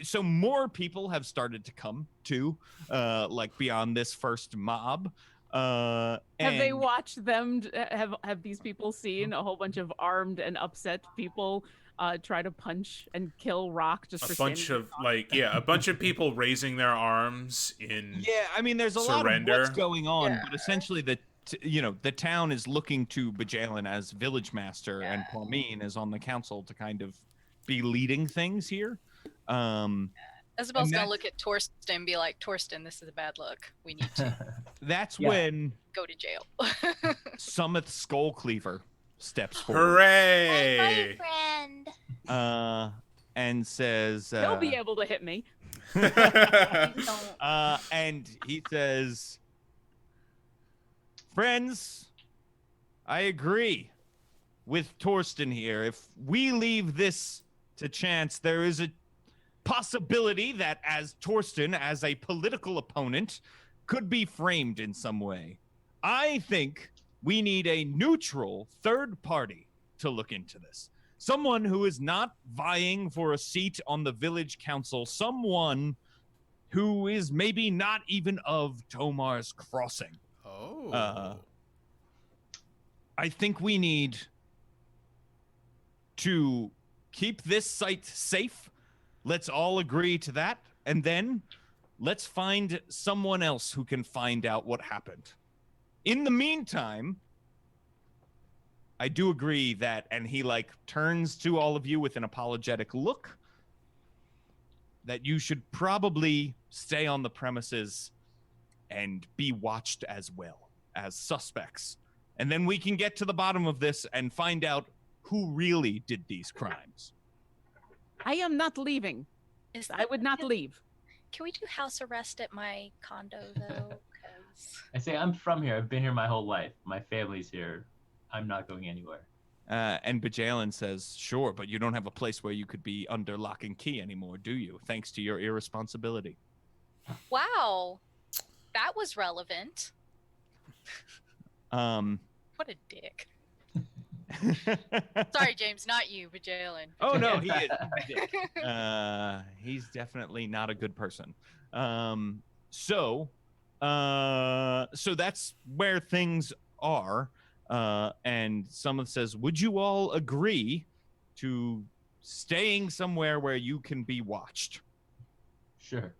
So more people have started to come too, like beyond this first mob. Have they watched them? Have these people seen a whole bunch of armed and upset people try to punch and kill Rock just for A bunch of a bunch of people raising their arms in. Yeah, I mean, there's a lot of Surrender. what's going on, Yeah. but essentially the town is looking to Bajalin as village master, and Paulmine is on the council to kind of be leading things here. Isabel's And gonna that's- look at Torsten and be like, "Torsten, this is a bad look. We need to That's Yeah. when go to jail." Summit Skullcleaver steps forward Hooray! friend. and says, He'll be able to hit me. Please don't. And he says, friends, I agree with Torsten here. If we leave this to chance, there is a possibility that as Torsten, as a political opponent, could be framed in some way. I think we need a neutral third party to look into this. Someone who is not vying for a seat on the village council, someone who is maybe not even of Tomar's Crossing. Oh. I think we need to keep this site safe. Let's all agree to that. And then let's find someone else who can find out what happened. In the meantime, I do agree that, and he like turns to all of you with an apologetic look, that you should probably stay on the premises and be watched as well as suspects. And then we can get to the bottom of this and find out who really did these crimes. I am not leaving. I would not leave. Can we do house arrest at my condo though? 'Cause I say I'm from here. I've been here my whole life. My family's here. I'm not going anywhere. And Bajalen says, sure, but you don't have a place where you could be under lock and key anymore, do you? Thanks to your irresponsibility. wow, that was relevant. What a dick. Sorry, James, not you, but Jalen. Oh no, he is. He's definitely not a good person. So that's where things are. And someone says, would you all agree to staying somewhere where you can be watched? Sure.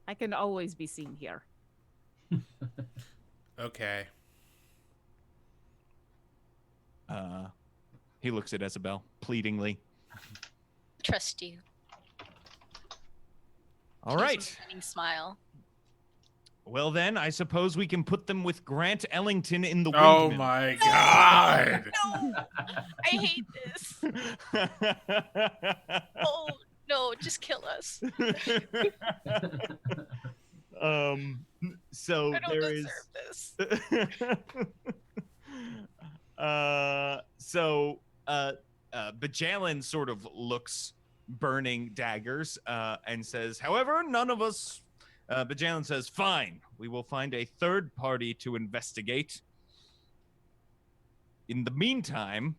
I can always be seen here. Okay. He looks at Isabel pleadingly. Trust you. All right. Winning smile. Well, then, I suppose we can put them with Grant Ellington in the Oh Windmill. my god. No, I hate this. Oh no, just kill us. So I don't there is. deserve this. Bajalen sort of looks burning daggers and says, however, none of us. Bajalen says, fine, we will find a third party to investigate. In the meantime,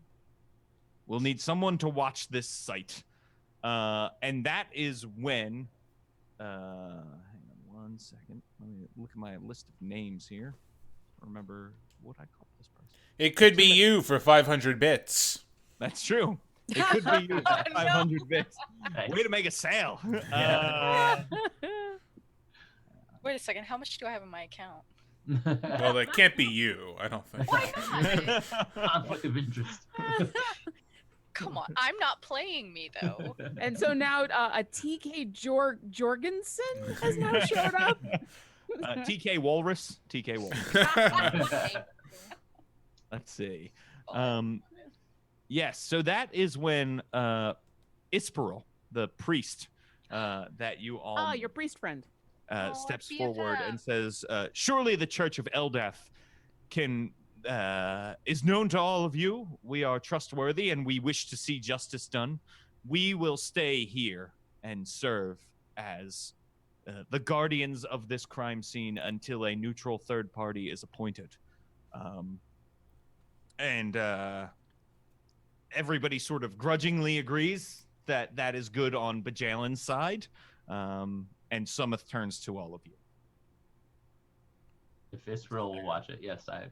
we'll need someone to watch this site. And that is when. Hang on 1 second. Let me look at my list of names here. Remember what I call this person. It could be you for 500 bits. That's true. It could be you. 500 bits. Nice. Way to make a sale. Wait a second, how much do I have in my account? Well, that can't be you, I don't think. Conflict of interest. Come on, I'm not playing me though. And so now a TK Jorgensen has now showed up. TK Walrus. TK Walrus. Let's see. Yes, so that is when Isperl, the priest that you all Your priest friend. steps BFF. forward and says, surely the Church of Eldath is known to all of you. We are trustworthy and we wish to see justice done. We will stay here and serve as the guardians of this crime scene until a neutral third party is appointed. And everybody sort of grudgingly agrees that that is good on Bajalen's side. And Summoth turns to all of you. If Israel will watch it, yes, I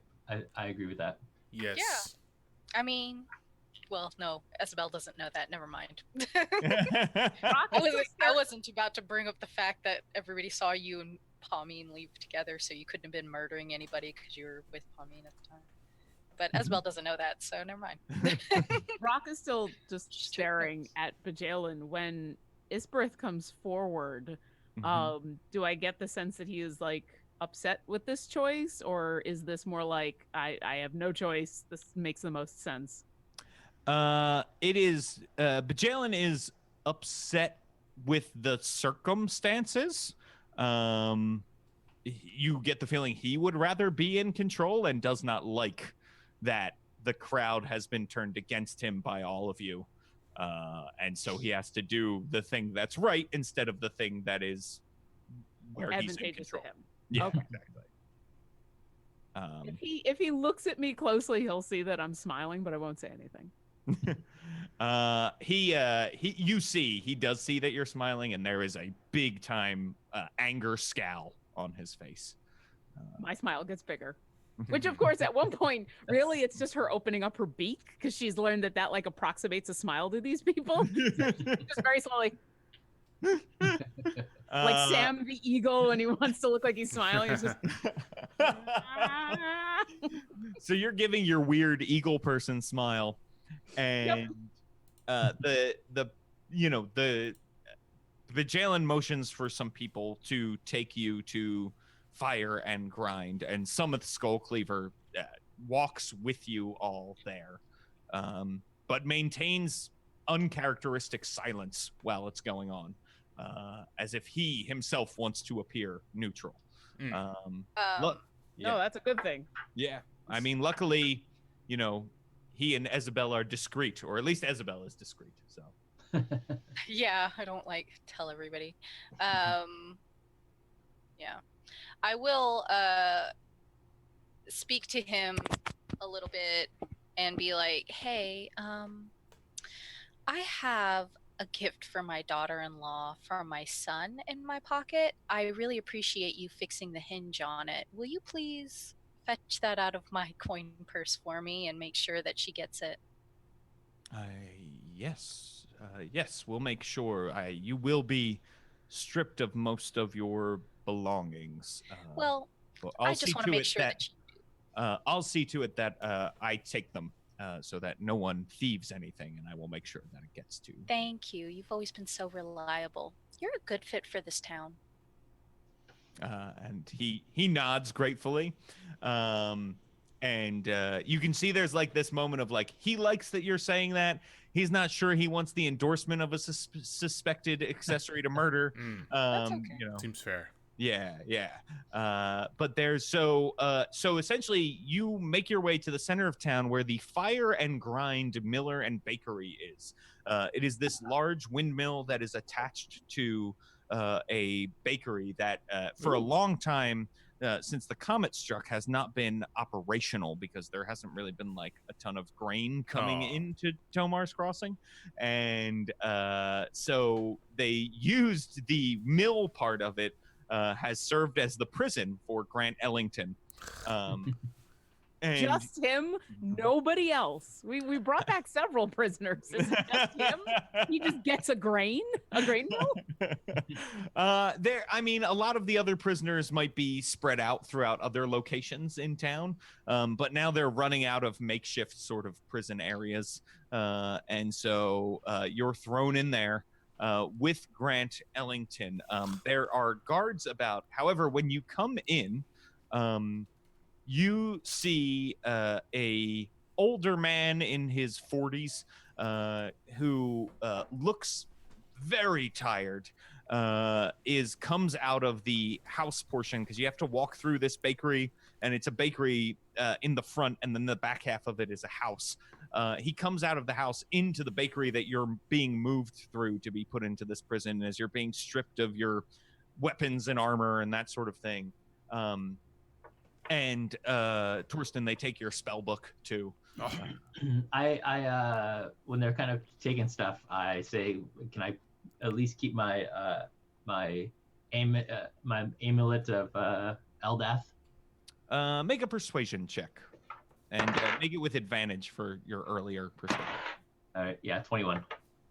agree with that. Yes. Yeah. I mean, well, no, Isabel doesn't know that. Never mind. Rock I is wasn't about to bring up the fact that everybody saw you and Palmine leave together, so you couldn't have been murdering anybody because you were with Palmine at the time. But Isabel doesn't know that, so never mind. Rock is still just staring at Bajalen when Isbrith comes forward. Do I get the sense that he is like upset with this choice, or is this more like I have no choice, this makes the most sense? It is Bajalen is upset with the circumstances, you get the feeling he would rather be in control and does not like that the crowd has been turned against him by all of you. And so he has to do the thing that's right instead of the thing that is where he's in Advantageous to control. him. Yeah, Okay. exactly. If he looks at me closely, he'll see that I'm smiling, but I won't say anything. You see, he does see that you're smiling, and there is a big time anger scowl on his face. My smile gets bigger. Which, of course, at one point, really, it's just her opening up her beak because she's learned that like approximates a smile to these people. So just very slowly, like Sam the eagle, and he wants to look like he's smiling. It's just. So you're giving your weird eagle person smile, and the Jalen motions for some people to take you to Fire and Grind, and Summit Skullcleaver walks with you all there, but maintains uncharacteristic silence while it's going on, as if he himself wants to appear neutral. Look, No, that's a good thing. yeah. I mean, luckily, he and Isabel are discreet, or at least Isabel is discreet. So. Yeah, I don't tell everybody. Yeah. I will speak to him a little bit and be like, hey, I have a gift for my daughter-in-law from my son in my pocket. I really appreciate you fixing the hinge on it. Will you please fetch that out of my coin purse for me and make sure that she gets it? Yes. Yes, we'll make sure. You will be stripped of most of your belongings. Well, I just want to make sure that I'll see to it that I take them so that no one thieves anything, and I will make sure that it gets to. Thank you. You've always been so reliable. You're a good fit for this town. And he nods gratefully. And you can see there's this moment of he likes that you're saying that. He's not sure he wants the endorsement of a suspected accessory to murder. That's okay. Seems fair. Yeah. But there's so essentially you make your way to the center of town where the Fire and Grind Miller and Bakery is. It is this large windmill that is attached to a bakery that for a long time since the comet struck has not been operational because there hasn't really been a ton of grain coming into Tomar's Crossing, and so they used the mill part of it has served as the prison for Grant Ellington. And just him, nobody else. We brought back several prisoners. Is it just him? He just gets a grain mill? A lot of the other prisoners might be spread out throughout other locations in town, but now they're running out of makeshift sort of prison areas, and so you're thrown in there with Grant Ellington. There are guards about. However, when you come in, you see a older man in his 40s who looks very tired. Comes out of the house portion because you have to walk through this bakery, and it's a bakery in the front, and then the back half of it is a house. He comes out of the house into the bakery that you're being moved through to be put into this prison as you're being stripped of your weapons and armor and that sort of thing. And Torsten, they take your spell book too. I when they're kind of taking stuff, I say, can I at least keep my my amulet of Eldath? Make a persuasion check, and make it with advantage for your earlier persuasion. All right, yeah, 21.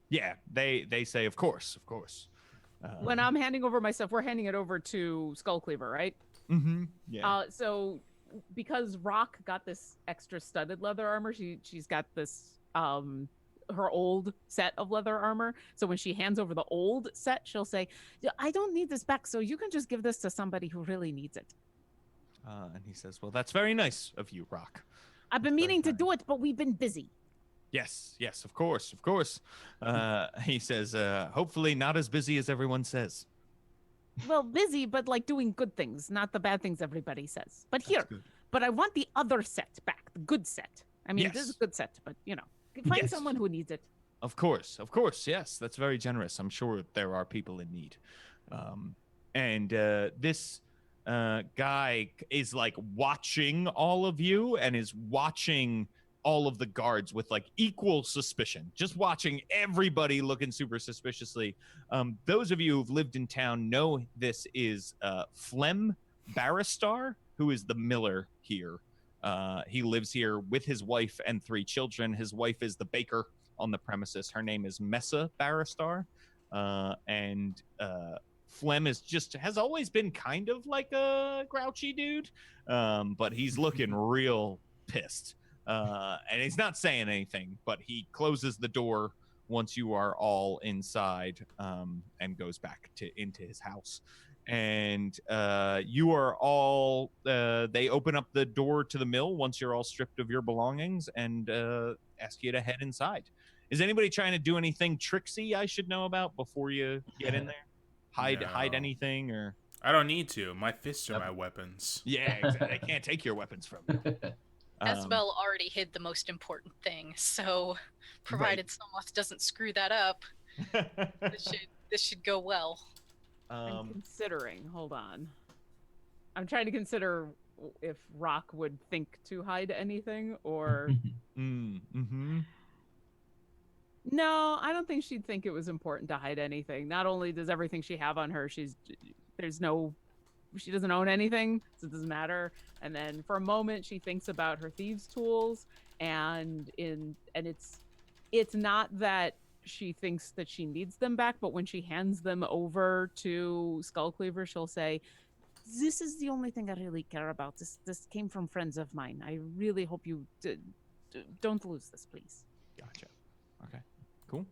Yeah, they say, of course. When I'm handing over my stuff, we're handing it over to Skullcleaver, right? Mm-hmm. Yeah. So because Rock got this extra studded leather armor, she's got this her old set of leather armor. So when she hands over the old set, she'll say, I don't need this back, so you can just give this to somebody who really needs it. And he says, well, that's very nice of you, Rock. I've been meaning to do it, but we've been busy. Yes, of course. He says, hopefully not as busy as everyone says. Well, busy, but like doing good things, not the bad things everybody says. But here, good. but I want the other set back, the good set. I mean, this is Yes. a good set, but find Yes. someone who needs it. Of course. Yes, that's very generous. I'm sure there are people in need. And this guy is like watching all of you and is watching all of the guards with like equal suspicion, just watching everybody looking super suspiciously. Those of you who've lived in town know this is Flem Barristar, who is the miller here. He lives here with his wife and 3 children. His wife is the baker on the premises. Her name is Messa Barristar. And Flem has always been kind of like a grouchy dude, but he's looking real pissed. And he's not saying anything, but he closes the door once you are all inside, and goes back into his house. And you are all they open up the door to the mill once you're all stripped of your belongings and ask you to head inside. Is anybody trying to do anything tricksy I should know about before you get in there? Hide No. anything, or I don't need to. My fists are my weapons. yeah, exactly. They can't take your weapons from you. Isabel already hid the most important thing, so provided Somoth doesn't screw that up, this should go well. I'm considering. Hold on. I'm trying to consider if Rock would think to hide anything, or no, I don't think she'd think it was important to hide anything. Not only does everything she have on her, she doesn't own anything, so it doesn't matter. And then for a moment she thinks about her thieves' tools, and it's not that she thinks that she needs them back, but when she hands them over to Skullcleaver, she'll say, "This is the only thing I really care about. This came from friends of mine. I really hope you don't lose this, please." Gotcha. Okay. Cool.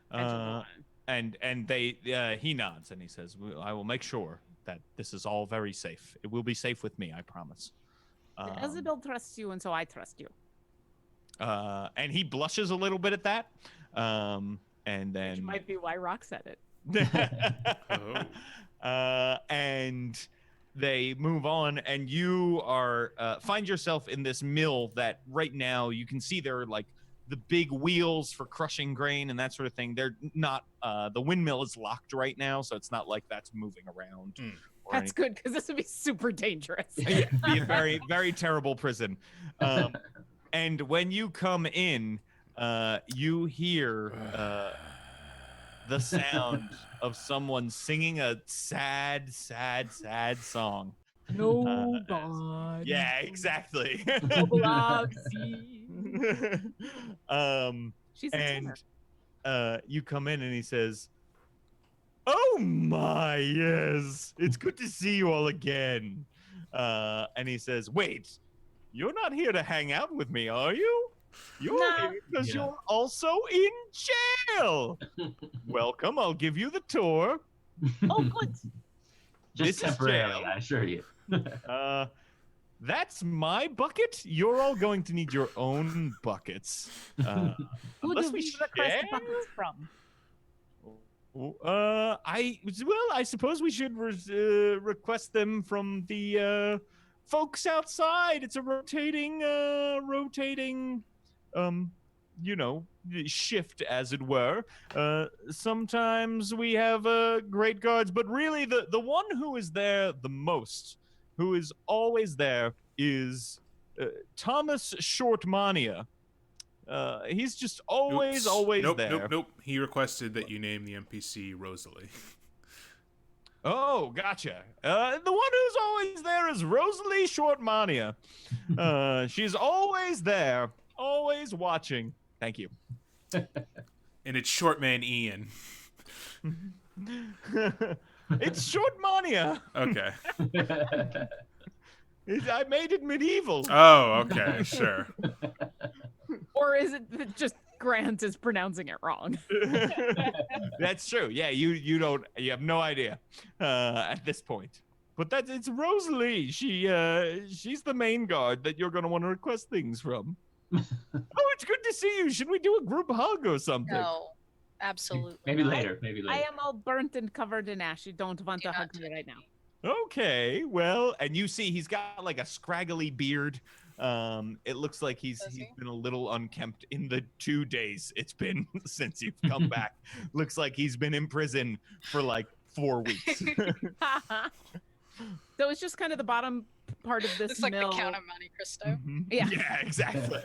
And And he nods and he says, "I will make sure that this is all very safe. It will be safe with me, I promise." Isabel trusts you, and so I trust you. And he blushes a little bit at that. And then Which might be why Rock said it. And they move on, and you are find yourself in this mill that right now you can see there are like the big wheels for crushing grain and that sort of thing. They're not the windmill is locked right now, so it's not like that's moving around. That's good, because this would be super dangerous. Yeah, be a very, very terrible prison. And when you come in, you hear the sound of someone singing a sad song. No God. Yeah, exactly. She's a tenor. And you come in and he says, "Oh my, yes, it's good to see you all again." And he says, "Wait, you're not here to hang out with me, are you? You're here because you're also in jail. Welcome, I'll give you the tour." Oh, good. Just temporarily, I assure you. That's my bucket. You're all going to need your own buckets. Who do we request the buckets from? I suppose we should request them from the folks outside. It's a rotating shift, as it were. Sometimes we have great guards, but really the one who is there the most, who is always there, is Thomas Shortmania. He's just always there. Nope. He requested that you name the NPC Rosalie. Oh, gotcha. The one who's always there is Rosalie Shortmania. She's always there, always watching. Thank you. And it's Shortman Ian. It's Shortmania. Okay. I made it medieval. Oh, okay, sure. Or is it that just Grant is pronouncing it wrong? That's true. Yeah, you have no idea at this point. But it's Rosalie. She's the main guard that you're gonna want to request things from. Oh, it's good to see you. Should we do a group hug or something? No, absolutely. Maybe not. later. Maybe I later. am all burnt and covered in ash. You don't want Do to not hug me touch right now. me. Okay, well, and you see he's got like a scraggly beard. It looks like he's Does he? been a little unkempt in the 2 days it's been since you've come back. Looks like he's been in prison for like 4 weeks. So it's just kind of the bottom part of this It's like mill. the Count of Monte Cristo. Mhm. Yeah. Yeah, exactly.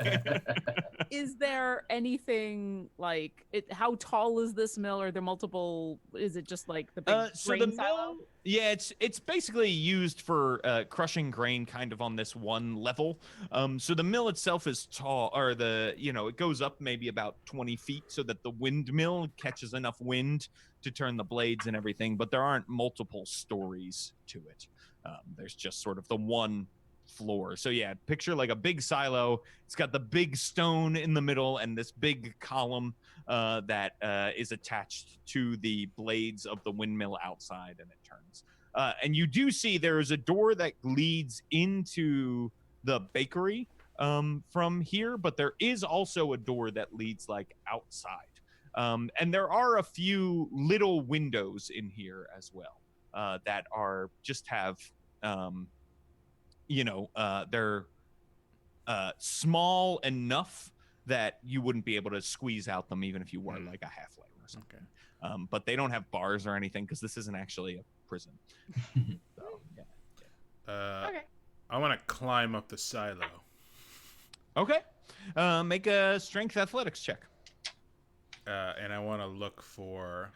Is there anything like it? How tall is this mill? Are there multiple? Is it just like the big So the grain silo? mill, yeah, it's basically used for crushing grain, kind of on this one level. So the mill itself is tall, or it goes up maybe about 20 feet, so that the windmill catches enough wind to turn the blades and everything. But there aren't multiple stories to it. There's just sort of the one floor. So yeah, picture like a big silo. It's got the big stone in the middle and this big column that is attached to the blades of the windmill outside, and it turns. And you do see there is a door that leads into the bakery from here, but there is also a door that leads like outside. And there are a few little windows in here as well that are just have they're small enough that you wouldn't be able to squeeze out them even if you were like a halfway or something. Okay. But they don't have bars or anything because this isn't actually a prison. So, yeah. Okay. I want to climb up the silo. Okay. Make a strength athletics check. And I want to look for.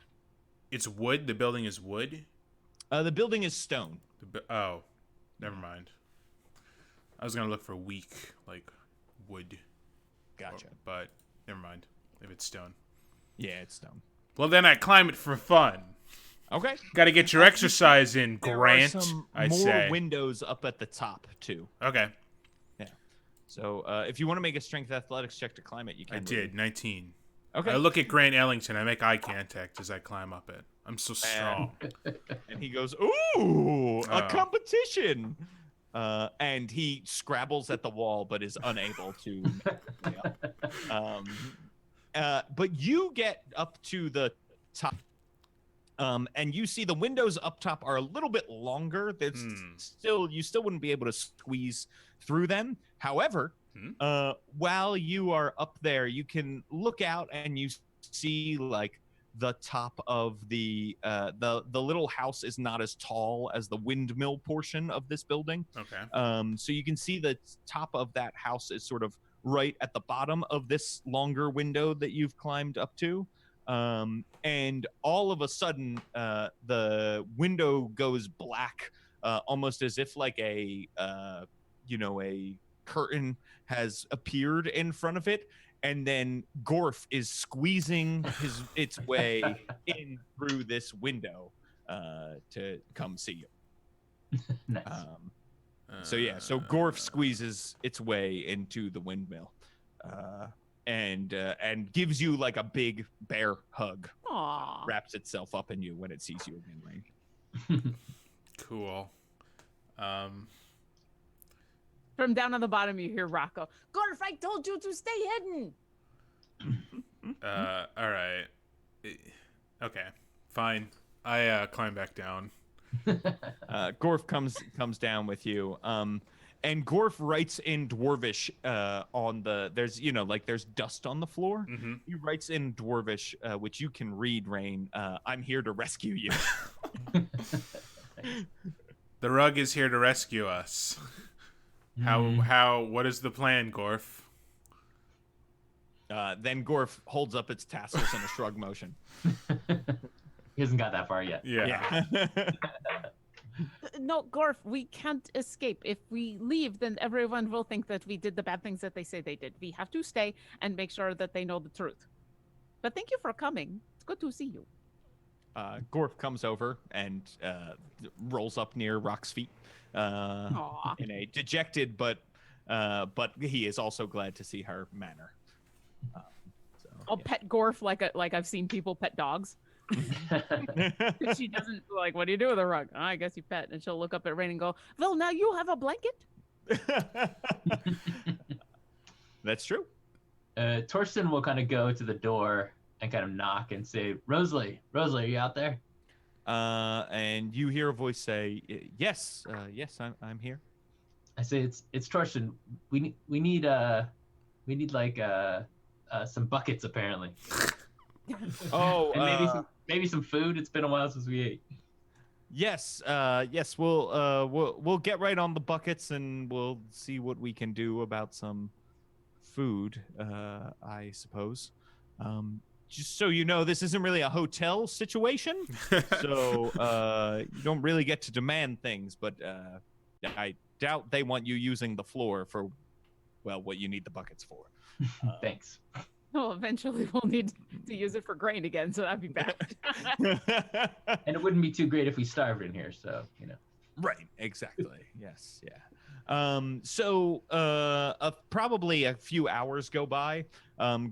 It's wood. The building is wood. The building is stone. Oh, never mind. I was gonna look for weak, like wood. Gotcha. But never mind. If it's stone. Yeah, it's stone. Well, then I climb it for fun. Okay. Got to get your exercise in, There Grant. are some I more say. windows up at the top too. Okay, So if you want to make a strength athletics check to climb it, you can. I did 19. Okay. I look at Grant Ellington. I make eye contact as I climb up it. I'm so strong. And he goes, "Ooh, a Oh. competition!" And he scrabbles at the wall, but is unable to. But you get up to the top, and you see the windows up top are a little bit longer. There's you still wouldn't be able to squeeze through them. However, while you are up there, you can look out and you see like the top of the little house is not as tall as the windmill portion of this building. Okay. So you can see the top of that house is sort of right at the bottom of this longer window that you've climbed up to. And all of a sudden, the window goes black, almost as if like a curtain has appeared in front of it. And then Gorf is squeezing its way in through this window to come see you. Nice. So Gorf squeezes its way into the windmill, and gives you like a big bear hug. Aw. Wraps itself up in you when it sees you again, Rain. Cool. From down on the bottom, you hear Rocco. Gorf, I told you to stay hidden. All right. Okay. Fine. I climb back down. Gorf comes down with you. And Gorf writes in Dwarvish on the there's dust on the floor. Mm-hmm. He writes in Dwarvish, which you can read, Rain. I'm here to rescue you. The rug is here to rescue us. What is the plan, Gorf? Then Gorf holds up its tassels in a shrug motion. He hasn't got that far yet. Yeah. No, Gorf, we can't escape. If we leave, then everyone will think that we did the bad things that they say they did. We have to stay and make sure that they know the truth. But thank you for coming. It's good to see you. Gorf comes over and rolls up near Rock's feet Aw. in a dejected but he is also glad to see her manner. I'll pet Gorf like I've seen people pet dogs. She doesn't like, what do you do with a rug? "Oh, I guess you pet." And she'll look up at Rain and go, "Well, now you have a blanket." That's true. Torsten will kind of go to the door and kind of knock and say, Rosalie, are you out there? And you hear a voice say, "Yes, yes, I'm here." I say, it's Torsten. We need like some buckets apparently. Oh, and maybe some food. It's been a while since we ate. Yes, yes, we'll get right on the buckets and we'll see what we can do about some food, I suppose. Just so you know, this isn't really a hotel situation, so you don't really get to demand things, but I doubt they want you using the floor for, well, what you need the buckets for. Thanks. Well, eventually we'll need to use it for grain again, so that'd be bad. And it wouldn't be too great if we starved in here, so, you know. Right, exactly. Yes, yeah. So probably a few hours go by.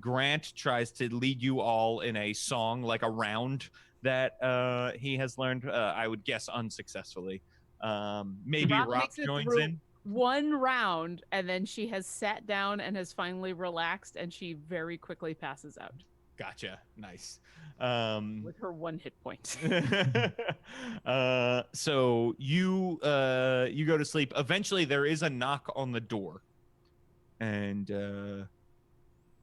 Grant tries to lead you all in a song, like a round that he has learned, I would guess unsuccessfully. Maybe Rock joins in. One round, and then she has sat down and has finally relaxed, and she very quickly passes out. Gotcha. Nice. With her 1 hit point. So you go to sleep. Eventually, there is a knock on the door, and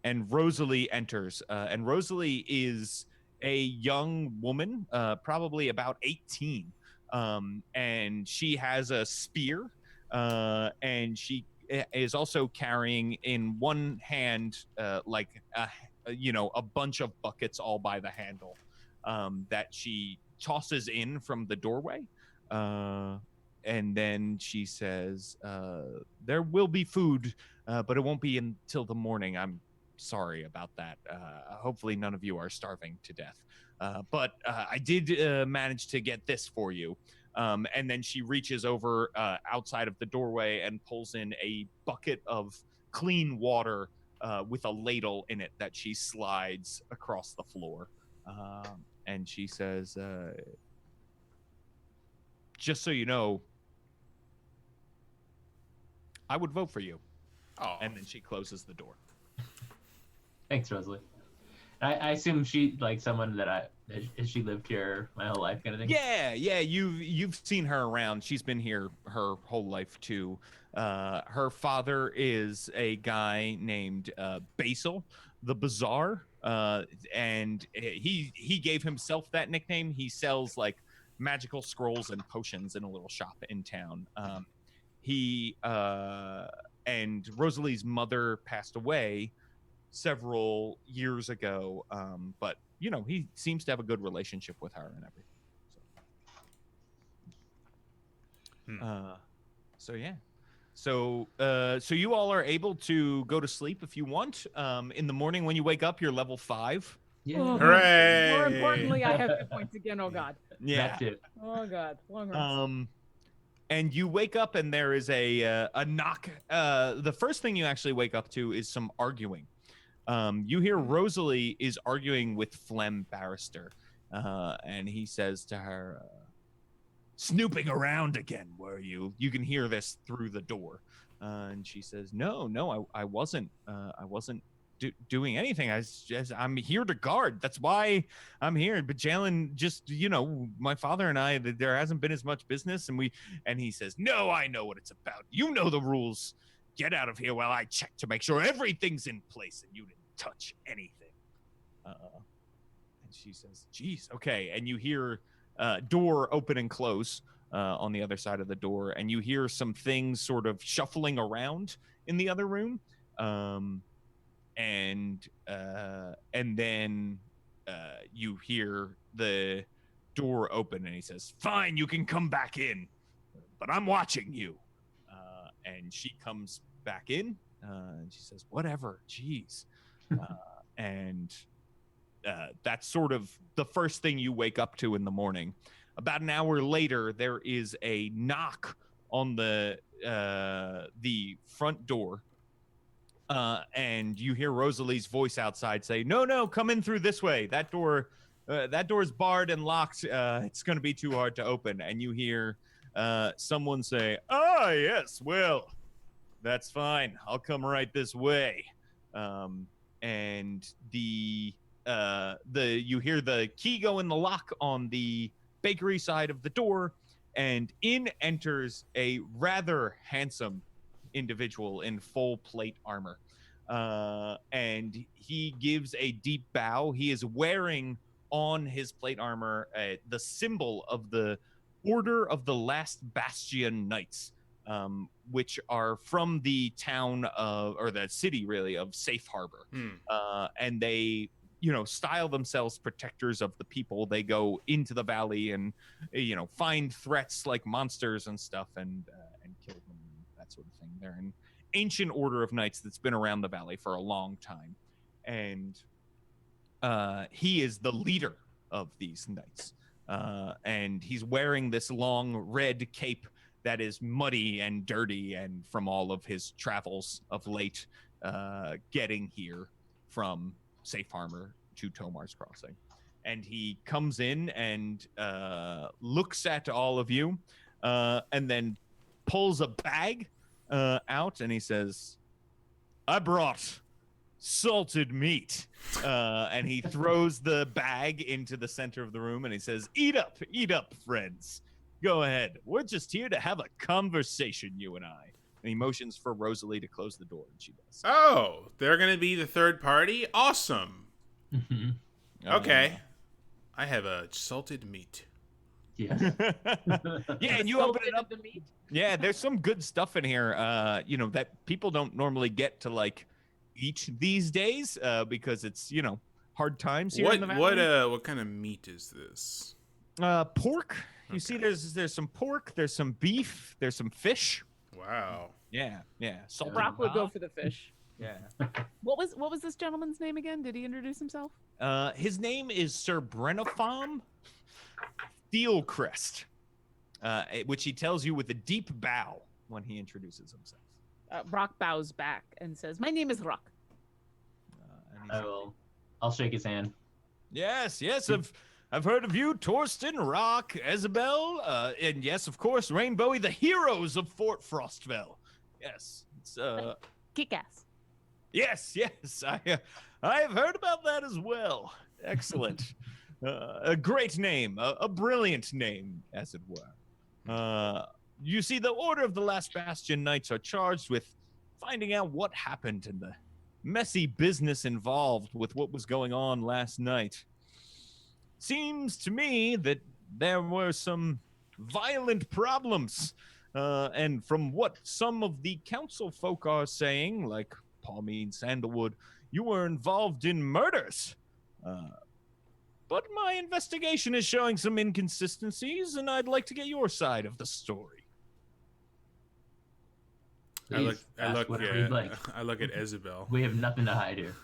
Rosalie enters. And Rosalie is a young woman, probably about 18, and she has a spear, and she is also carrying in one hand like a bunch of buckets all by the handle that she tosses in from the doorway. And then she says, there will be food, but it won't be until the morning. I'm sorry about that. Hopefully none of you are starving to death. But I did manage to get this for you. And then she reaches over outside of the doorway and pulls in a bucket of clean water with a ladle in it that she slides across the floor. And she says, just so you know, I would vote for you. Oh. And then she closes the door. Thanks, Rosalie. I assume she like someone that has she lived here my whole life kind of thing? Yeah, you've seen her around. She's been here her whole life too. Her father is a guy named Basil the Bazaar, and he gave himself that nickname. He sells like magical scrolls and potions in a little shop in town. And Rosalie's mother passed away several years ago, but he seems to have a good relationship with her and everything. So yeah. So you all are able to go to sleep if you want. In the morning when you wake up, you're level 5. Yeah. Oh, Hooray! More importantly, I have hit points again. Oh god. Yeah. That's it. Oh god. Long rest. And you wake up and there is a knock. The first thing you actually wake up to is some arguing. You hear Rosalie is arguing with Flem Barrister, and he says to her, snooping around again, were you? You can hear this through the door. And she says, no, I wasn't doing anything. I'm here to guard. That's why I'm here. But Jalen, just, my father and I, there hasn't been as much business. And he says, no, I know what it's about. You know the rules. Get out of here while I check to make sure everything's in place and you didn't touch anything. And she says, geez, okay. And you hear door open and close on the other side of the door, and you hear some things sort of shuffling around in the other room. And then you hear the door open, and he says, fine, you can come back in, but I'm watching you. And she comes back in, and she says, whatever, geez. And that's sort of the first thing you wake up to in the morning. About an hour later, there is a knock on the front door, and you hear Rosalie's voice outside say, no, come in through this way. That door's barred and locked. It's going to be too hard to open. And you hear someone say, yes, well, that's fine. I'll come right this way. and the you hear the key go in the lock on the bakery side of the door, and in enters a rather handsome individual in full plate armor. And he gives a deep bow. He is wearing on his plate armor the symbol of the Order of the Last Bastion Knights, which are from the town of, or the city really, of Safe Harbor. And they, style themselves protectors of the people. They go into the valley and, find threats like monsters and stuff and kill them, that sort of thing. They're an ancient order of knights that's been around the valley for a long time. And he is the leader of these knights. And he's wearing this long red cape that is muddy and dirty and from all of his travels of late, getting here from Safe Harbor to Tomar's Crossing. And he comes in and looks at all of you, and then pulls a bag out, and he says, "I brought salted meat." And he throws the bag into the center of the room, and he says, eat up, friends. Go ahead. We're just here to have a conversation, you and I." And he motions for Rosalie to close the door, and she does. Oh, they're going to be the third party? Awesome. Okay. I have a salted meat. Yes. Yeah, and you open it up. Yeah, there's some good stuff in here, that people don't normally get to, eat these days, because it's, hard times here in the valley. What kind of meat is this? Pork. You see, there's some pork, there's some beef, there's some fish. Wow. Yeah. Salted Brock would go Bob. for the fish. Yeah. What was this gentleman's name again? Did he introduce himself? His name is Sir Brenopham Steelcrest, which he tells you with a deep bow when he introduces himself. Rock bows back and says, "My name is Rock." I'll shake his hand. Yes, I've heard of you, Torsten, Rock, Isabel, and yes, of course, Rainbowy, the heroes of Fort Frostville. Yes, it's Kick ass. Yes, I have heard about that as well. Excellent. A great name, a brilliant name, as it were. You see, the Order of the Last Bastion Knights are charged with finding out what happened and the messy business involved with what was going on last night. Seems to me that there were some violent problems, and from what some of the council folk are saying, like Palmine Sandalwood, you were involved in murders. But my investigation is showing some inconsistencies, and I'd like to get your side of the story. I look whatever you'd like. I look at Isabel. We have nothing to hide here.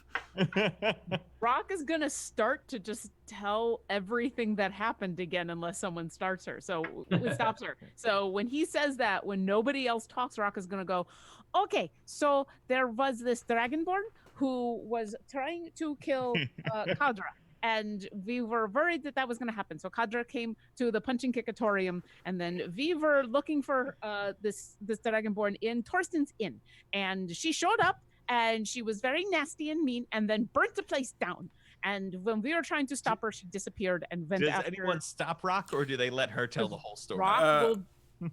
Rock is gonna start to just tell everything that happened again unless someone stops her. So stops her. So when he says that, when nobody else talks, Rock is gonna go, "Okay, so there was this Dragonborn who was trying to kill Kadra. And we were worried that was going to happen. So Kadra came to the punching kickatorium, and then we were looking for this Dragonborn in Torsten's Inn. And she showed up, and she was very nasty and mean, and then burnt the place down. And when we were trying to stop her, she disappeared and went after... Does anyone stop Rock, or do they let her tell the whole story? Rock will...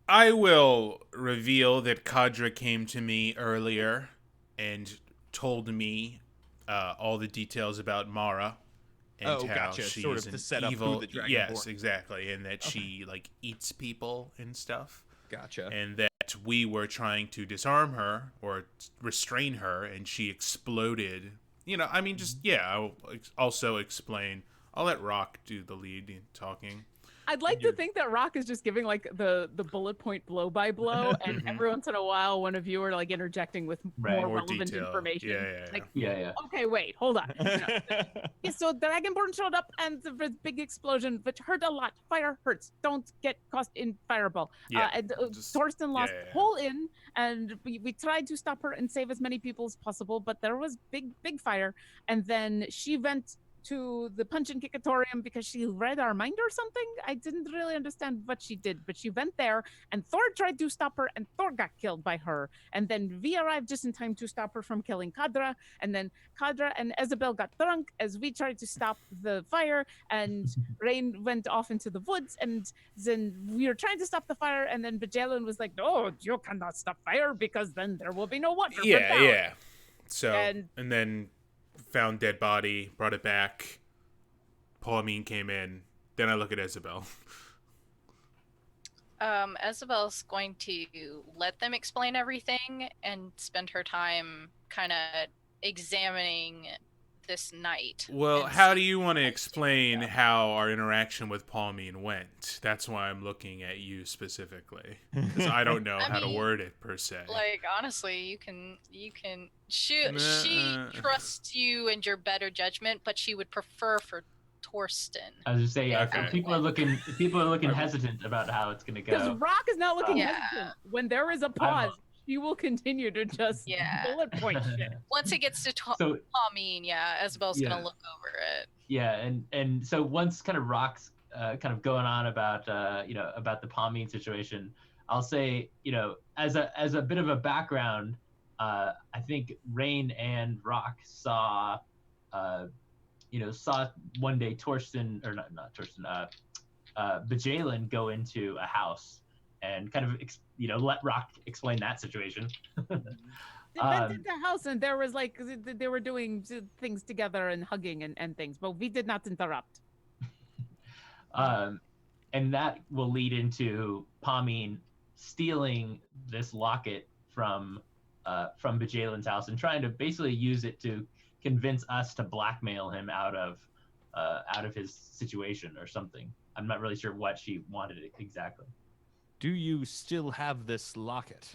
I will reveal that Kadra came to me earlier and told me all the details about Mara and how she's sort of to set up evil. who the Dragonborn. Yes, exactly, and that she eats people and stuff. Gotcha. And that we were trying to disarm her or restrain her, and she exploded. I'll also explain. I'll let Rock do the lead talking. I'd like to think that Rock is just giving the bullet point blow by blow, and every once in a while, one of you are interjecting with more relevant detail. information. Yeah. Okay, wait, hold on. Yeah, so Dragonborn showed up, and there was a big explosion, which hurt a lot. Fire hurts. Don't get caught in fireball. Torsten lost whole inn, and we tried to stop her and save as many people as possible, but there was big fire, and then she went to the punch and kickatorium because she read our mind or something. I didn't really understand what she did, but she went there and Thor tried to stop her and Thor got killed by her. And then we arrived just in time to stop her from killing Kadra. And then Kadra and Isabel got drunk as we tried to stop the fire, and Rain went off into the woods, and then we were trying to stop the fire, and then Bajalen was like, "No, you cannot stop fire because then there will be no water." Yeah. So And- and then found dead body, brought it back. Pauline came in. Then I look at Isabel. Isabel's going to let them explain everything and spend her time kind of examining this night. Well, and how see do you want to what explain Yeah. how our interaction with Pauline went? That's why I'm looking at you specifically, because I don't know I how to mean, word it per se. Like honestly, you can she Nah. trusts you and your better judgment, but she would prefer for Torsten. I was just saying, yeah. Okay. So people are looking hesitant about how it's gonna Because go. Rock is not looking Yeah. hesitant. When there is a pause, she will continue to just Yeah. bullet point shit. Once it gets to So Pauline, yeah, Isabel's Yeah. gonna look over it. yeah, and so once kind of Rock's kind of going on about about the Palmine situation, I'll say, as a bit of a background, I think Rain and Rock saw one day Torsten, or not Torsten, Bajalen go into a house and kind of let Rock explain that situation. They went into the house and there was like they were doing things together and hugging and things, but we did not interrupt. And that will lead into Palmine stealing this locket from Bajalen's house and trying to basically use it to convince us to blackmail him out of his situation or something. I'm not really sure what she wanted exactly. Do you still have this locket?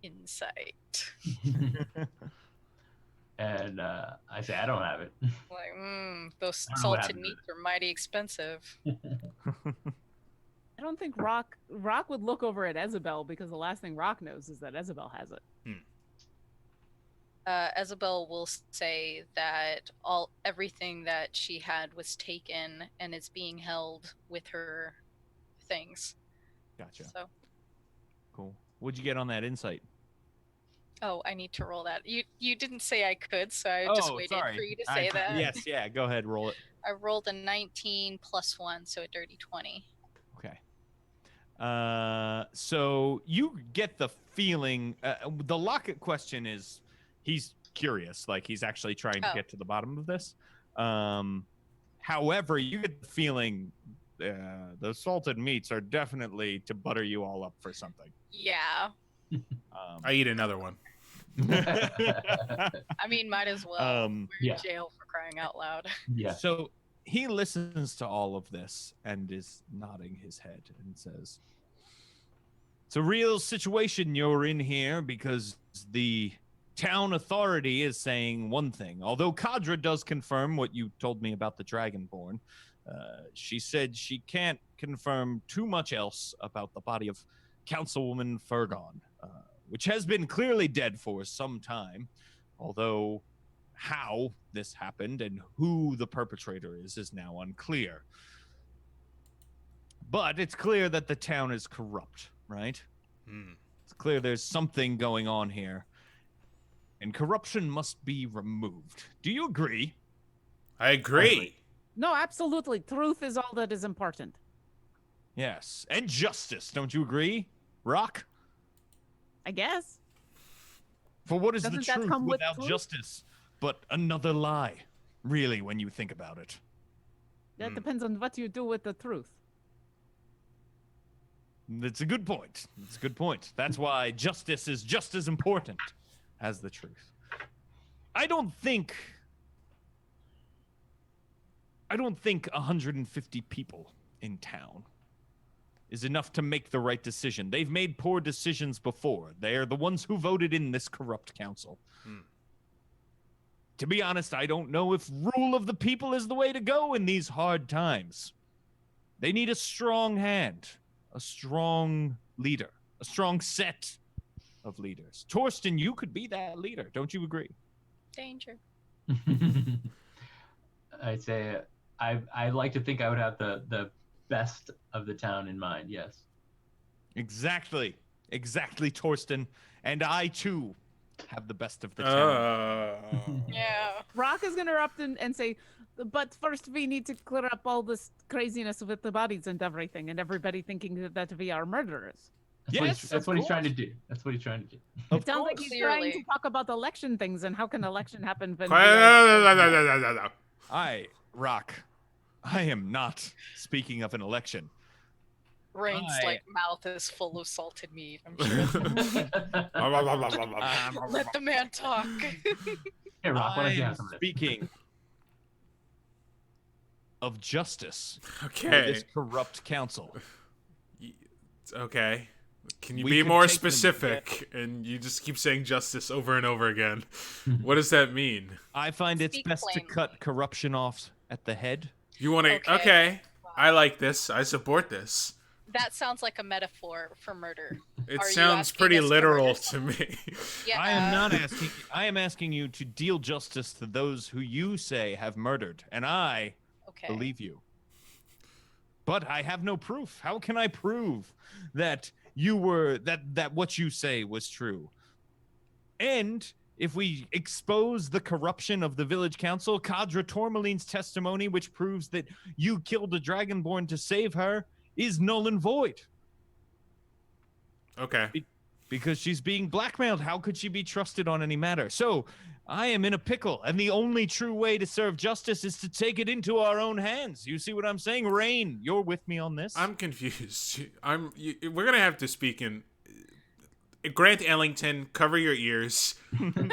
Insight. And I say I don't have it. Like, those I don't know what salted happened to meats are mighty expensive. I don't think Rock would look over at Isabel because the last thing Rock knows is that Isabel has it. Isabel will say that everything that she had was taken and is being held with her things. Gotcha. So, Cool. What'd you get on that insight? I need to roll that. You didn't say I could, so I just waited for you to say that. Yes, yeah, go ahead, roll it. I rolled a 19 plus 1, so a dirty 20. Okay. So you get the feeling, the locket question is, he's curious, like he's actually trying to get to the bottom of this. However, you get the feeling the salted meats are definitely to butter you all up for something. Yeah. I eat another one. I mean, might as well. We're yeah. in jail for crying out loud. Yeah. So he listens to all of this and is nodding his head and says, "It's a real situation you're in here because the town authority is saying one thing. Although Kadra does confirm what you told me about the Dragonborn, she said she can't confirm too much else about the body of Councilwoman Fergon, which has been clearly dead for some time, although how this happened and who the perpetrator is now unclear. But it's clear that the town is corrupt, right? It's clear there's something going on here, and corruption must be removed. Do you agree?" I agree. No, absolutely. Truth is all that is important. Yes. And justice, don't you agree, Rock? I guess. For what is Doesn't the that truth come with without truth? justice but another lie, really, when you think about it? That depends on what you do with the truth. That's a good point. It's a good point. That's why justice is just as important as the truth. I don't think 150 people in town is enough to make the right decision. They've made poor decisions before. They're the ones who voted in this corrupt council. To be honest, I don't know if rule of the people is the way to go in these hard times. They need a strong hand, a strong leader, a strong set of leaders. Torsten, you could be that leader. Don't you agree? Danger. I'd say I like to think I would have the best of the town in mind. Yes. Exactly, Torsten. And I too have the best of the town. Yeah. Rock is gonna erupt and say, but first we need to clear up all this craziness with the bodies and everything, and everybody thinking that we are murderers. That's what he's trying to do. That's what he's trying to do. It sounds like he's trying to Clearly. talk about election things and how can election happen when Rock, I am not speaking of an election. Rain's I- like mouth is full of salted meat. I'm sure. Let the man talk. Hey, Rock, why don't you I'm have some of this? speaking of justice for Okay. this corrupt council. Okay. Can you We be could more take them specific? And you just keep saying justice over and over again. What does that mean? I find it's Speak best to plainly. cut corruption off at the head. You want to? Okay. Okay. Wow. I like this. I support this. That sounds like a metaphor for murder. It Are you sounds asking pretty us to literal murder to me. Yeah. I am not asking. I am asking you to deal justice to those who you say have murdered, and I Okay. believe you. But I have no proof. How can I prove that you were that what you say was true? And if we expose the corruption of the village council, Kadra Tourmaline's testimony, which proves that you killed a dragonborn to save her, is null and void Okay. because she's being blackmailed. How could she be trusted on any matter? So I am in a pickle, and the only true way to serve justice is to take it into our own hands. You see what I'm saying? Rain, you're with me on this? I'm confused. We're gonna have to speak in. Grant Ellington, cover your ears.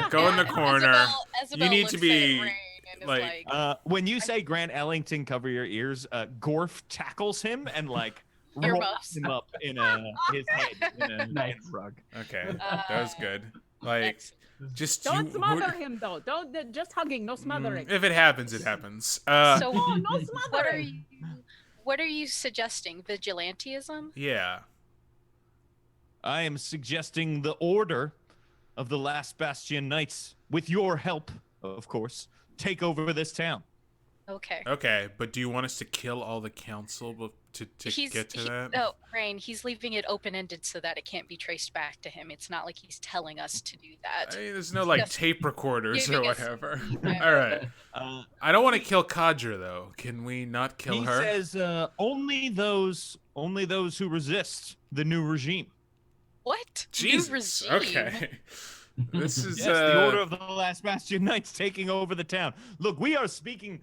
Go in the corner. Isabel You need looks to at be, Rain and is like- When you say Grant Ellington, cover your ears, Gorf tackles him and like rolls Earmuffs. him up in his head in a Nice. rug. Okay, that was good. Like, Excellent. just Don't you. smother him though. Don't just hugging, no smothering. If it happens, it happens. So Oh, no what are smothering. what are you suggesting? Vigilantism? Yeah. I am suggesting the order of the Last Bastion Knights, with your help, of course, take over this town. Okay. Okay, but do you want us to kill all the council to get to that? Oh, Rain, he's leaving it open-ended so that it can't be traced back to him. It's not like he's telling us to do that. There's no like Yes. tape recorders or Giving us whatever. feedback. All right. I don't want to kill Kadra though. Can we not kill He her? says only those who resist the new regime. What? Jesus. New regime? Okay. This is Yes, the order of the Last Bastion Knights taking over the town. Look, we are speaking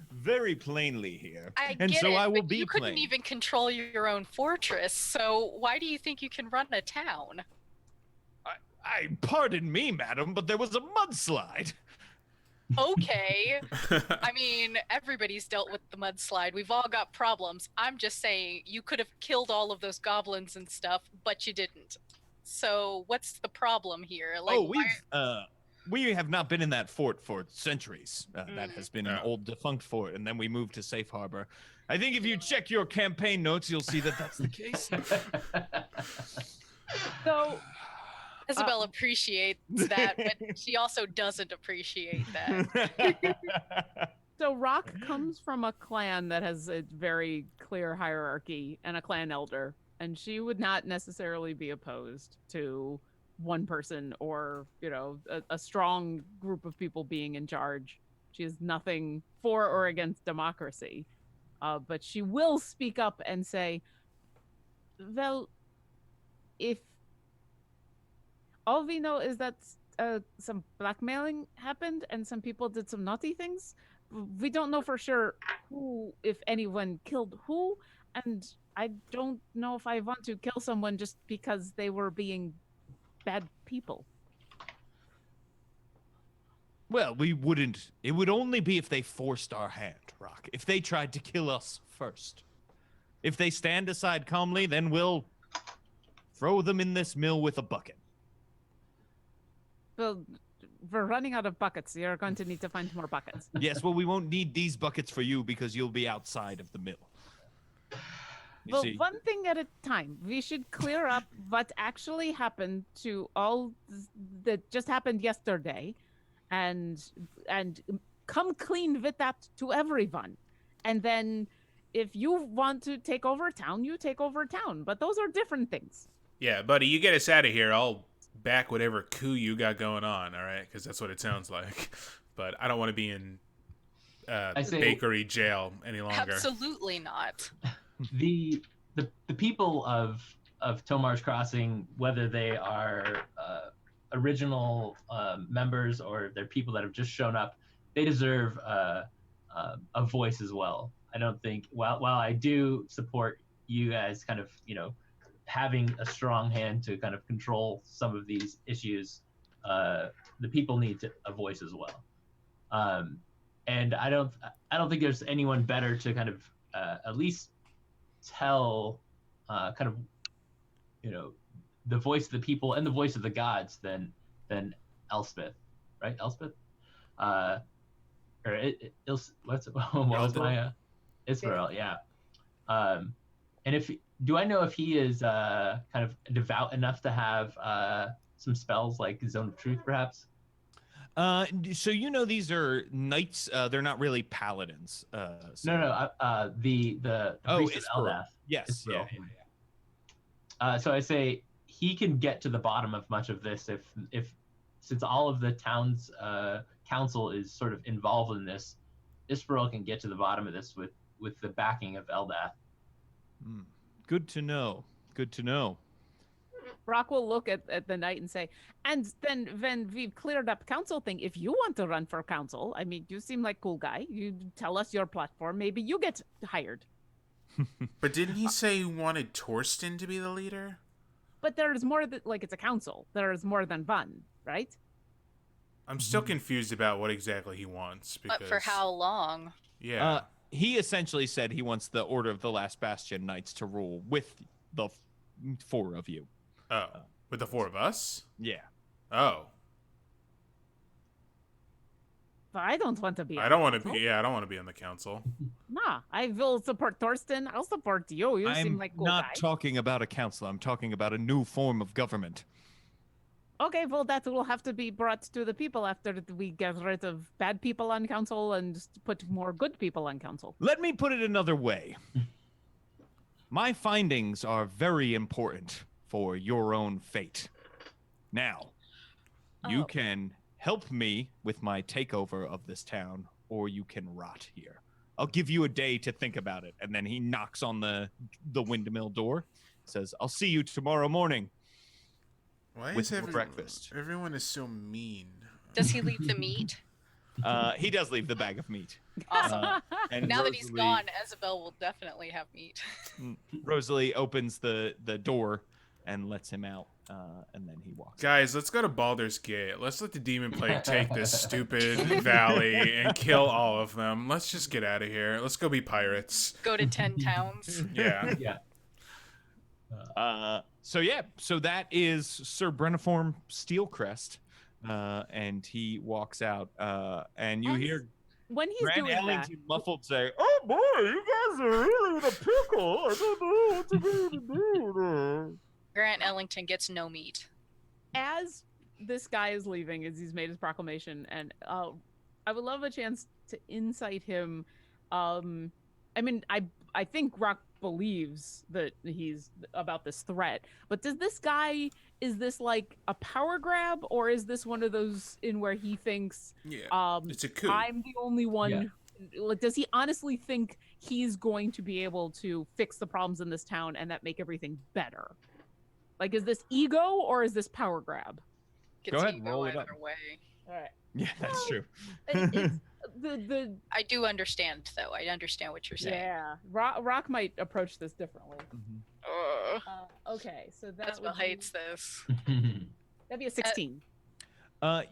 very plainly here, I and get so it, I will but be you couldn't plain. even control your own fortress, so why do you think you can run a town? I pardon me, madam, but there was a mudslide. Okay. I mean, everybody's dealt with the mudslide. We've all got problems. I'm just saying you could have killed all of those goblins and stuff, but you didn't. So what's the problem here? Like, we have not been in that fort for centuries. That has been an Yeah. old defunct fort, and then we moved to Safe Harbor. I think if you check your campaign notes, you'll see that that's the case. So Isabel appreciates that, but she also doesn't appreciate that. So Rock comes from a clan that has a very clear hierarchy and a clan elder, and she would not necessarily be opposed to one person or, a strong group of people being in charge. She has nothing for or against democracy, but she will speak up and say, well, if all we know is that some blackmailing happened and some people did some naughty things, we don't know for sure who, if anyone, killed who, and I don't know if I want to kill someone just because they were being bad people. Well, we wouldn't. It would only be if they forced our hand, Rock. If they tried to kill us first. If they stand aside calmly, then we'll throw them in this mill with a bucket. Well, we're running out of buckets. You're going to need to find more buckets. Yes, well, we won't need these buckets for you because you'll be outside of the mill. You Well, see? one thing at a time. We should clear up what actually happened to all that just happened yesterday, and come clean with that to everyone. And then if you want to take over town, you take over town. But those are different things. Yeah, buddy, you get us out of here. I'll back whatever coup you got going on, all right? Because that's what it sounds like. But I don't want to be in bakery jail any longer. Absolutely not. The people of Tomar's Crossing, whether they are original members or they're people that have just shown up, they deserve a voice as well. I don't think while I do support you guys kind of, having a strong hand to kind of control some of these issues, the people need a voice as well. And I don't think there's anyone better to kind of at least tell kind of the voice of the people and the voice of the gods than Elspeth, right? Elspeth, or what was my Israel? Yeah. And do I know if he is kind of devout enough to have some spells like Zone of Truth, perhaps? So these are knights. They're not really paladins. No. The priest of Eldath. Yes. Yeah. So I say he can get to the bottom of much of this if since all of the town's council is sort of involved in this, Isparel can get to the bottom of this with the backing of Eldath. Good to know. Good to know. Brock will look at the knight and say, and then when we've cleared up council thing, if you want to run for council, I mean, you seem like a cool guy. You tell us your platform. Maybe you get hired. But didn't he say he wanted Torsten to be the leader? But there's more like it's a council. There's more than one, right? I'm still confused about what exactly he wants. Because... But for how long? Yeah. He essentially said he wants the Order of the Last Bastion Knights to rule with the four of you. Oh, with the four of us? Yeah. Oh. But I don't want to be. I don't want to be. Yeah, I don't want to be on the council. Nah, I will support Torsten. I'll support you. You seem like a cool guy. I'm not talking about a council. I'm talking about a new form of government. Okay, well, that will have to be brought to the people after we get rid of bad people on council and put more good people on council. Let me put it another way. My findings are very important for your own fate. Now, you can help me with my takeover of this town, or you can rot here. I'll give you a day to think about it. And then he knocks on the windmill door, says, I'll see you tomorrow morning. Why with is breakfast. Everyone is so mean. Does he leave the meat? He does leave the bag of meat. Awesome. And now that he's gone, Isabel will definitely have meat. Rosalie opens the door and lets him out, and then he walks. Guys, let's go to Baldur's Gate. Let's let the Demonplague take this stupid valley and kill all of them. Let's just get out of here. Let's go be pirates. Go to 10 towns. Yeah. Yeah. So that is Sir Brenniform Steelcrest, and he walks out, and you hear when he's Grant doing Ellington that, muffled say, "Oh boy, you guys are really in a pickle. I don't know what to do." Grant Ellington gets no meat. as this guy is leaving, as he's made his proclamation, and I would love a chance to insight him. I mean, I think Rock believes that he's about this threat, but is this like a power grab, or is this one of those in where he thinks, it's a coup. I'm the only one? Yeah. Like, does he honestly think he's going to be able to fix the problems in this town and that make everything better? Like, is this ego or is this power grab? Go ahead, roll it either up. way. All right. Yeah, that's true. It's the I do understand, though. I understand what you're saying. yeah. Rock might approach this differently. Ugh. Okay, so Isabel would be, hates this. that'd be a 16.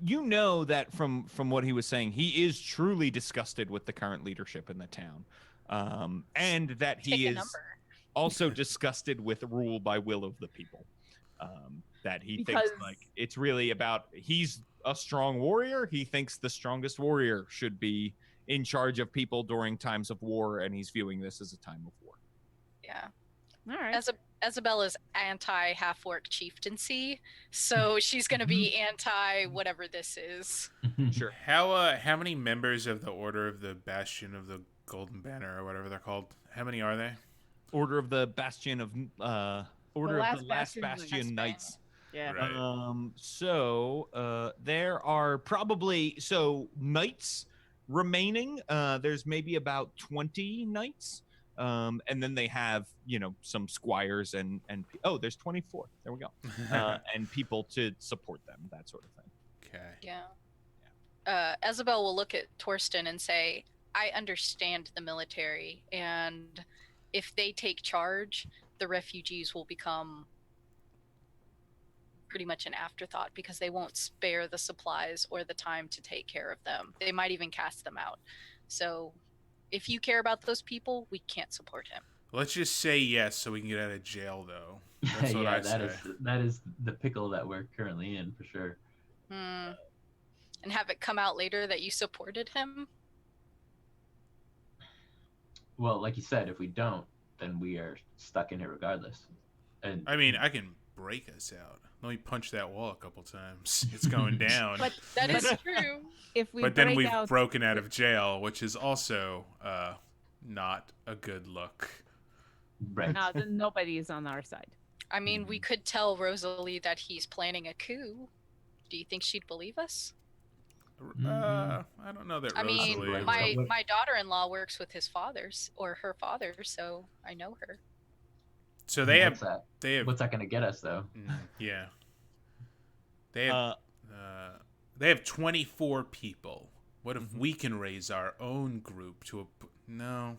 You know that from what he was saying, he is truly disgusted with the current leadership in the town, and that he Take a is number. also disgusted with rule by will of the people. That he thinks Because- like it's really about he's a strong warrior. He thinks the strongest warrior should be in charge of people during times of war, and he's viewing this as a time of war. Yeah. All right. Isabella's anti half-orc chieftaincy, so she's gonna be anti whatever this is. Sure. How many members of the Order of the Bastion of the Golden Banner, or whatever they're called? How many are they? Order of the Bastion of Order of the Last Bastion Knights. Yeah. Right. So there are probably knights remaining. There's maybe about 20 knights. And then they have, some squires and there's 24. There we go. And people to support them, that sort of thing. Okay. Yeah. Isabel will look at Torsten and say, I understand the military, and if they take charge, the refugees will become pretty much an afterthought because they won't spare the supplies or the time to take care of them. They might even cast them out. So if you care about those people, we can't support him. Let's just say yes so we can get out of jail, though. That's what Yeah, I say. that is the pickle that we're currently in, for sure. And have it come out later that you supported him? Well, like you said, if we don't, then we are stuck in here regardless. And I mean, I can break us out. Let me punch that wall a couple times. It's going down. But That is true. if we But then break we've out, broken out of jail, which is also not a good look. right. no, then nobody is on our side. I mean, we could tell Rosalie that he's planning a coup. Do you think she'd believe us? I don't know that I mean, Rosalie. my daughter-in-law works with his father's or her father, so I know her. So they What's have. that? They have. What's that going to get us, though? Yeah. They have 24 people. What if we can raise our own group to a? No.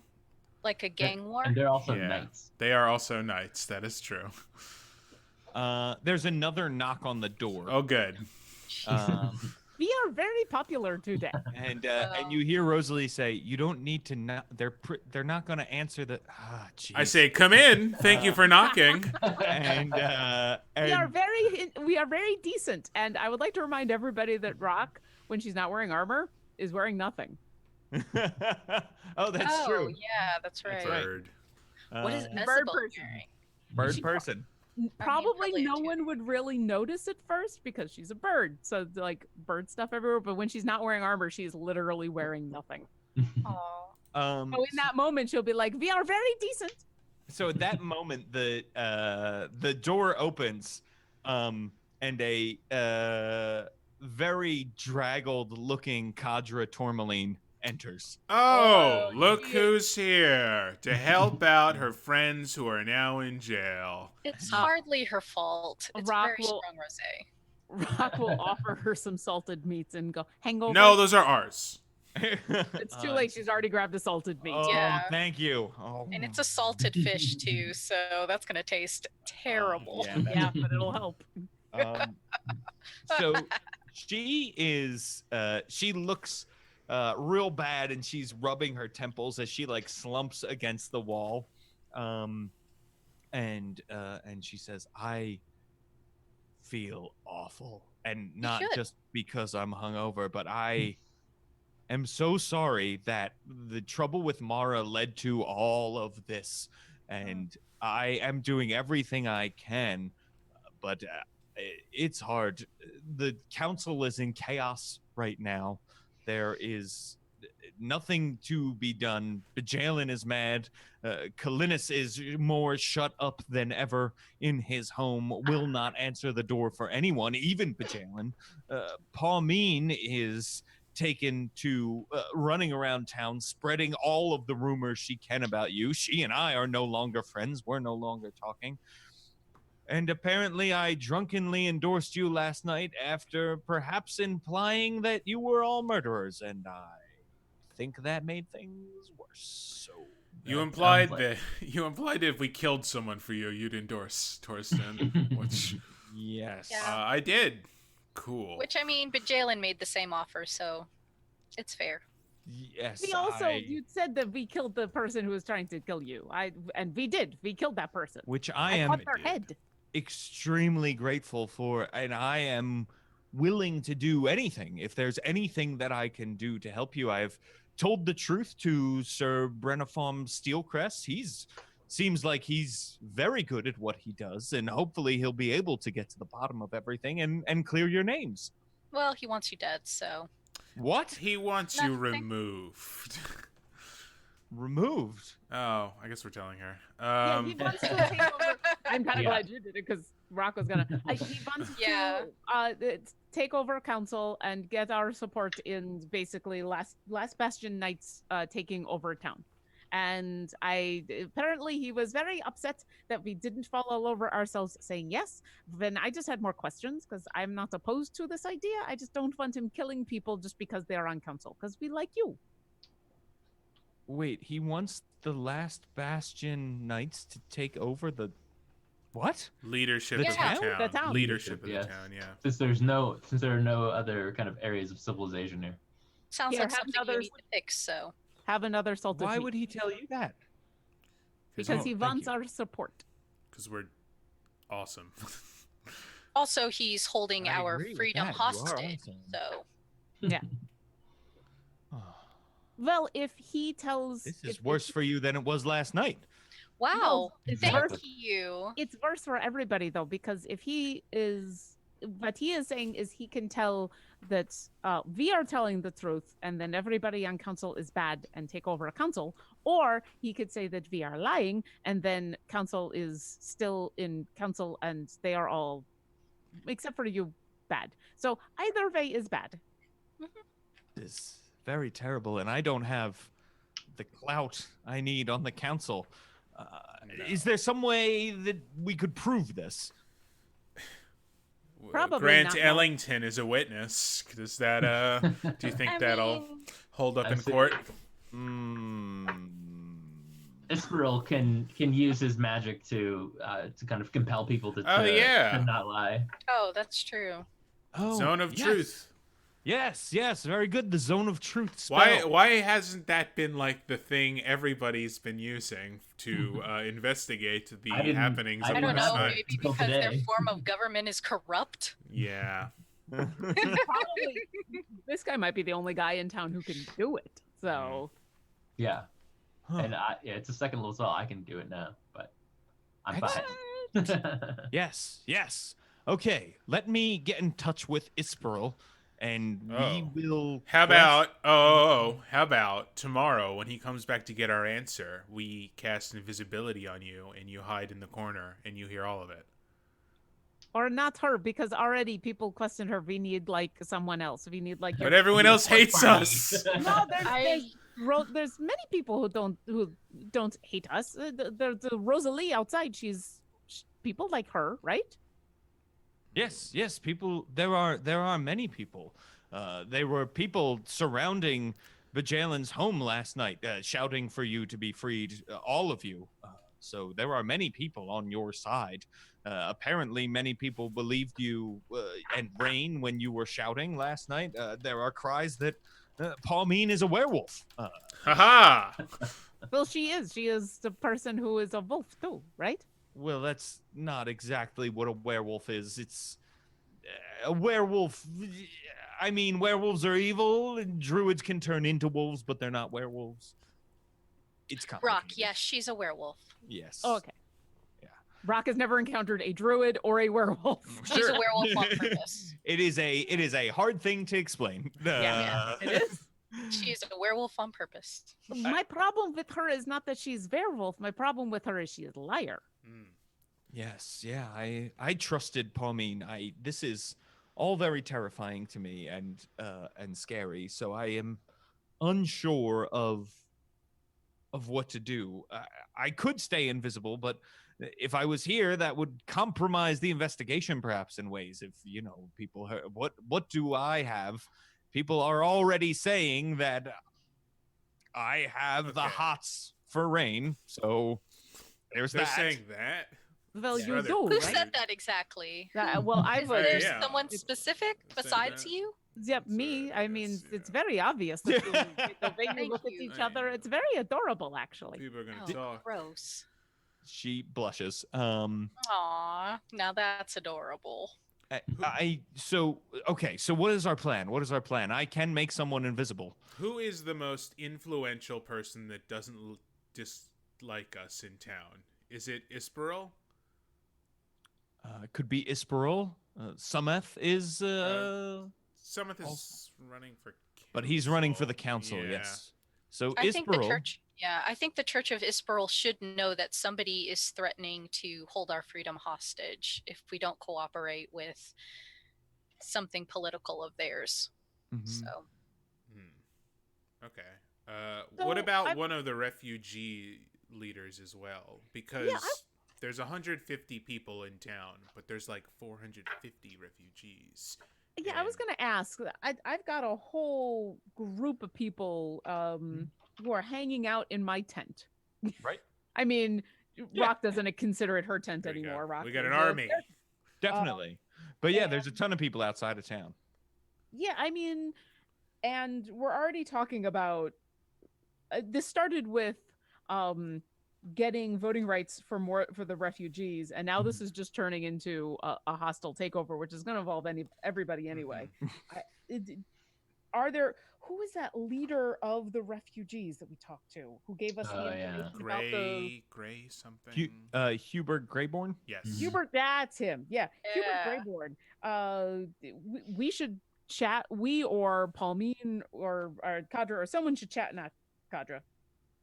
Like a gang war? And they're also Yeah. knights. They are also knights. That is true. There's another knock on the door. Oh, good. We are very popular today. And you hear Rosalie say, "You don't need to not. They're not going to answer the." I say, come in. Thank you for knocking. and We are very decent, and I would like to remind everybody that Rock, when she's not wearing armor, is wearing nothing. oh, that's true. Yeah, that's right. Bird. What is Bird Isabel person. wearing? Bird person? Probably probably no too. one would really notice at first because she's a bird, so like bird stuff everywhere. But when she's not wearing armor, she's literally wearing nothing. Aw. So in that moment, she'll be like, "We are very decent." So at that moment, the door opens, and a very draggled-looking Kadra Tourmaline enters. Oh, Oh, look yeah. who's here to help out her friends who are now in jail. It's hardly her fault. It's Rock very will- strong rosé. Rock will offer her some salted meats and go, "Hangover." No, those are ours. It's too late. She's already grabbed the salted meat. Oh, Yeah. thank you. Oh. And it's a salted fish too, so that's gonna taste terrible. Yeah, that's- Yeah, but it'll help. So she is she looks real bad, and she's rubbing her temples as she like slumps against the wall, and she says, "I feel awful, and not should. just because I'm hungover, but I am so sorry that the trouble with Mara led to all of this, and I am doing everything I can, but it's hard. The council is in chaos right now. There is nothing to be done. Bajalin is mad. Kalinis is more shut up than ever in his home, will not answer the door for anyone, even Bajalin. Pauline is taken to running around town, spreading all of the rumors she can about you. She and I are no longer friends. We're no longer talking. And apparently I drunkenly endorsed you last night after perhaps implying that you were all murderers, and I think that made things worse. So You That implied sounds that if we killed someone for you, you'd endorse Torsten, which yes. Yeah. I did. Cool. Which I mean, but Jalen made the same offer, so it's fair. Yes. We also, you said that we killed the person who was trying to kill you. And we did. We killed that person. Which I am cut their head. extremely grateful for, and I am willing to do anything. If there's anything that I can do to help you, I've told the truth to Sir Breniform Steelcrest. He's seems like he's very good at what he does, and hopefully he'll be able to get to the bottom of everything and clear your names. Well, he wants you dead, so. What? He wants you Nothing. removed. Removed? Oh, I guess we're telling her. Yeah, he wants to take over. I'm kind of Yeah. glad you did it because Rock was gonna. He wants Yeah. to take over council and get our support in basically last Bastion Knights taking over town. And apparently he was very upset that we didn't fall all over ourselves saying yes. Then I just had more questions because I'm not opposed to this idea. I just don't want him killing people just because they're on council because we like you. Wait, he wants the last Bastion Knights to take over the... What? Leadership The of town? the town. The town. Leadership of Yes. the town, yeah. Since there are no other kind of areas of civilization here. Sounds Here, like have something another- you need to fix, so. Have another salted Why meat. would he tell you that? Because he thank wants you. our support. Because we're awesome. Also, he's holding I our agree with freedom that. You are hostage, awesome. so. Well, if he tells, This if- is worse for you than it was last night. Wow. it's Thank worse. you. It's worse for everybody though, because if he is, what he is saying is he can tell that we are telling the truth, and then everybody on council is bad and take over a council, or he could say that we are lying, and then council is still in council, and they are all, except for you, bad. So either way is bad. This is very terrible, and I don't have the clout I need on the council. Is there some way that we could prove this? Probably Grant not, no. Ellington is a witness. Does that, do you think I that'll mean, hold up I in see. court? Isperil can use his magic to kind of compel people to yeah. not lie. Oh, that's true. Oh, Zone of yes. truth. Yes, very good. The zone of truth spell. Why hasn't that been like the thing everybody's been using to investigate the I didn't- happenings I of I don't last know, night? maybe Until because their today. form of government is corrupt. Yeah. Probably, this guy might be the only guy in town who can do it. So Yeah, Huh. and it's a second level spell. I can do it now, but I'm Excellent. fine. Yes. Okay, let me get in touch with Isperil, and Oh. we will. How quest- about how about tomorrow when he comes back to get our answer, we cast invisibility on you and you hide in the corner and you hear all of it. or not her, because already people question her. We need like someone else. We need like But everyone else hates us. no, I there's many people who don't hate us. There's Rosalie outside. People like her, right? Yes. People. There are many people. There were people surrounding Bajalan's home last night, shouting for you to be freed, all of you. So there are many people on your side. Apparently, many people believed you and Rain when you were shouting last night. There are cries that Pauline is a werewolf. Haha. Well, she is. She is the person who is a wolf too, right? Well, that's not exactly what a werewolf is. It's a werewolf. I mean, werewolves are evil, and druids can turn into wolves, but they're not werewolves. It's complicated. Rock, yes, she's a werewolf. Yes. Oh, okay. Yeah. Rock has never encountered a druid or a werewolf. She's a werewolf on purpose. It is a hard thing to explain. Yeah, it is. She's a werewolf on purpose. My problem with her is not that she's werewolf. My problem with her is she is a liar. Mm. Yes, yeah. I trusted Pauline. This is all very terrifying to me and scary. So I am unsure of what to do. I could stay invisible, but if I was here, that would compromise the investigation, perhaps in ways. If people heard, what do I have? People are already saying that I have the Okay. hots for Rain. So there's They're that. saying that. Well, Yeah. you Rather do, Who Right. said that exactly? Well, I Is would. there yeah. someone It's- specific Said besides that. you? Yeah, me. I mean, Yes, it's yeah. very obvious that the way you Thank look at you. each other. It's very adorable, actually. People are gonna Oh, talk. gross. She blushes. Aw, now that's adorable. So what is our plan? I can make someone invisible. Who is the most influential person that doesn't like us in town? Is it Isperl? It could be Isperl. Sumeth is, Sumeth is running for council. but he's running for the council. Yeah. Yes. So I think the Isperl. church. Yeah, I think the Church of Isperl should know that somebody is threatening to hold our freedom hostage if we don't cooperate with something political of theirs. Mhm. So Okay. So what about I'm- one of the refugee leaders as well? Because there's 150 people in town, but there's like 450 refugees. Yeah, I was And- gonna ask. I've got a whole group of people who are hanging out in my tent. Right. I mean, Yeah. Rock doesn't consider it her tent There you go. anymore. Rock, We got an is army. Definitely. But yeah, there's a ton of people outside of town. Yeah, I mean, and we're already talking about. This started with getting voting rights for the refugees, and now this is just turning into a hostile takeover, which is going to involve everybody anyway. Who is that leader of the refugees that we talked to, who gave us the information about the Gray something. Hubert Greyborn. Yes. Hubert? That's him. Yeah, Yeah. Hubert Greyborn. We should chat. We or Palmine or Kadra or someone should chat. Not Kadra.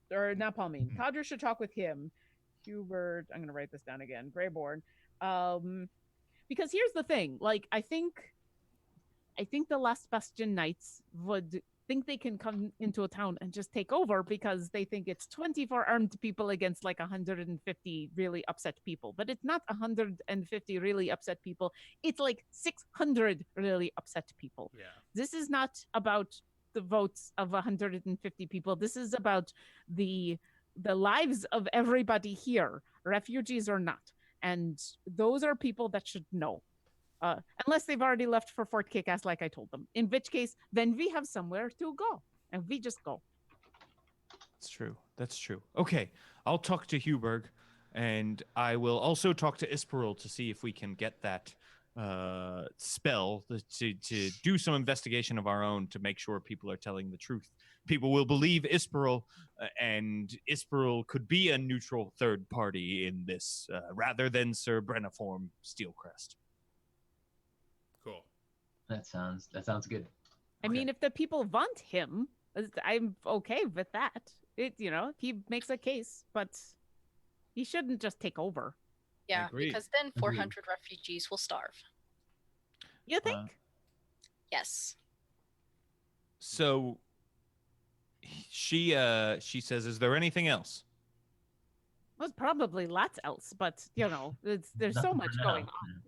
Or not Palmine. Kadra should talk with him. Hubert, I'm gonna write this down again. Greyborn. Because here's the thing. Like, I think the Last Bastion Knights would think they can come into a town and just take over because they think it's 24 armed people against like 150 really upset people. But it's not 150 really upset people. It's like 600 really upset people. Yeah. This is not about the votes of 150 people. This is about the lives of everybody here, refugees or not. And those are people that should know. Unless they've already left for Fort Kickass like I told them. In which case, then we have somewhere to go. And we just go. That's true. That's true. Okay, I'll talk to Huberg, and I will also talk to Isperl to see if we can get that spell to do some investigation of our own to make sure people are telling the truth. People will believe Isperl, and Isperl could be a neutral third party in this, rather than Sir Brenniform Steelcrest. Cool. That sounds good. I mean, if the people want him, I'm okay with that. He makes a case, but he shouldn't just take over. Yeah, Agreed. because then 400 refugees will starve. You think? Yes. So she says, "Is there anything else?" Well, probably lots else, but there's so Nothing much for now. going on.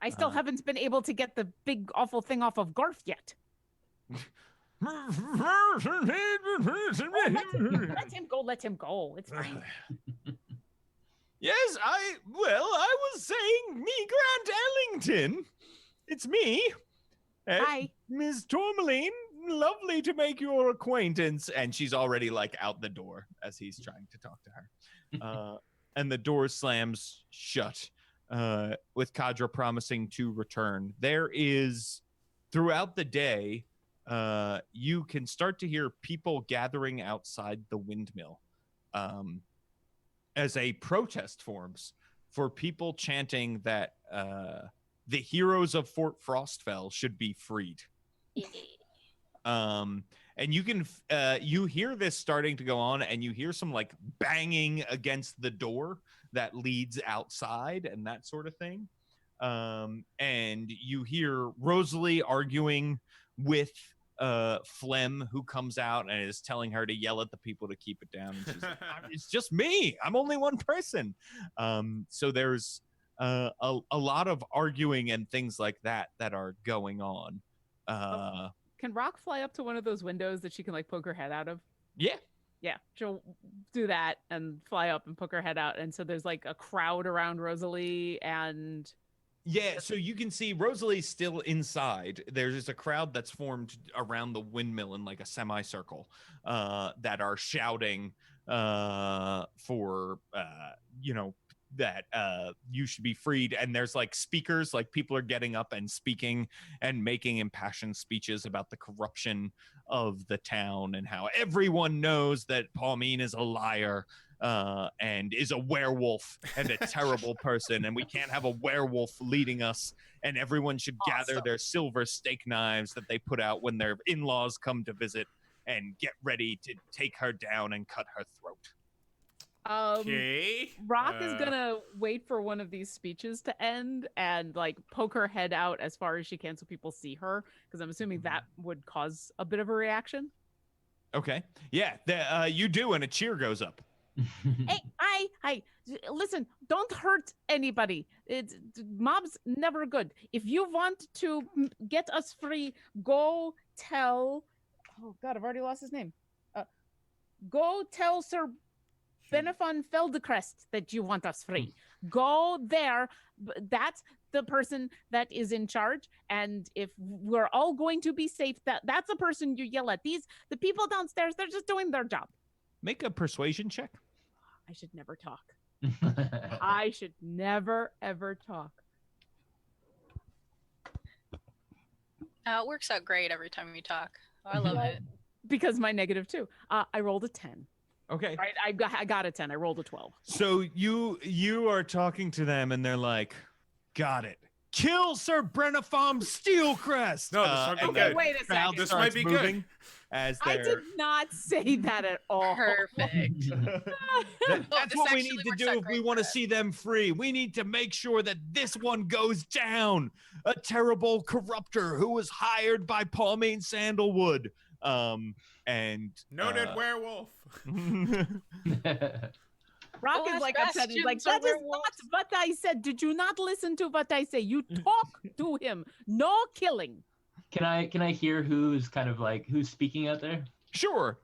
I still haven't been able to get the big awful thing off of Garth yet. Let him go. It's fine. Yes, I was saying, me, Grant Ellington. It's me. Hi. Miss Tourmaline. Lovely to make your acquaintance. And she's already like out the door as he's trying to talk to her. And the door slams shut, with Kadra promising to return. There is, throughout the day, you can start to hear people gathering outside the windmill. As a protest forms for people chanting that the heroes of Fort Frostfell should be freed. And you can you hear this starting to go on, and you hear some like banging against the door that leads outside and that sort of thing. And you hear Rosalie arguing with Flem, who comes out and is telling her to yell at the people to keep it down. And she's like, "It's just me. I'm only one person." So there's a lot of arguing and things like that are going on. Can Rock fly up to one of those windows that she can like poke her head out of? Yeah. Yeah, she'll do that and fly up and poke her head out. And so there's like a crowd around Rosalie and... Yeah, so you can see Rosalie's still inside. There's just a crowd that's formed around the windmill in like a semicircle that are shouting for, that you should be freed. And there's like speakers, like people are getting up and speaking and making impassioned speeches about the corruption of the town and how everyone knows that Palmine is a liar and is a werewolf and a terrible person, and we can't have a werewolf leading us, and everyone should gather their silver steak knives that they put out when their in-laws come to visit and get ready to take her down and cut her throat. Okay. Rock is gonna wait for one of these speeches to end and like poke her head out as far as she can so people see her, because I'm assuming that would cause a bit of a reaction. Okay. Yeah, you do, and a cheer goes up. Hey, listen, don't hurt anybody. Mob's never good. If you want to get us free, go tell. Oh God, I've already lost his name. Go tell Sir Benefon Feldecrest that you want us free. Go there. That's the person that is in charge. And if we're all going to be safe, that's the person you yell at. The people downstairs, they're just doing their job. Make a persuasion check. I should never talk. I should never, ever talk. It works out great every time we talk. I love it. Because my -2. I rolled a 10. Okay. Right, I got a 10. I rolled a 12. So you are talking to them, and they're like, "Got it. Kill Sir Brennifarm Steelcrest." No, this might be and good. the Wait a crowd second. This starts might be moving good. As I they're. did not say that at all. Perfect. That's this what we actually need to works do out if we great want to for us. see them free. We need to make sure that this one goes down. A terrible corrupter who was hired by Palmine Sandalwood. And Noted werewolf. Rock The is last like upset. He's like, bastions that are is not werewolves." what I said. Did you not listen to what I say? You talk to him. No killing. Can I hear who's kind of like who's speaking out there? sure.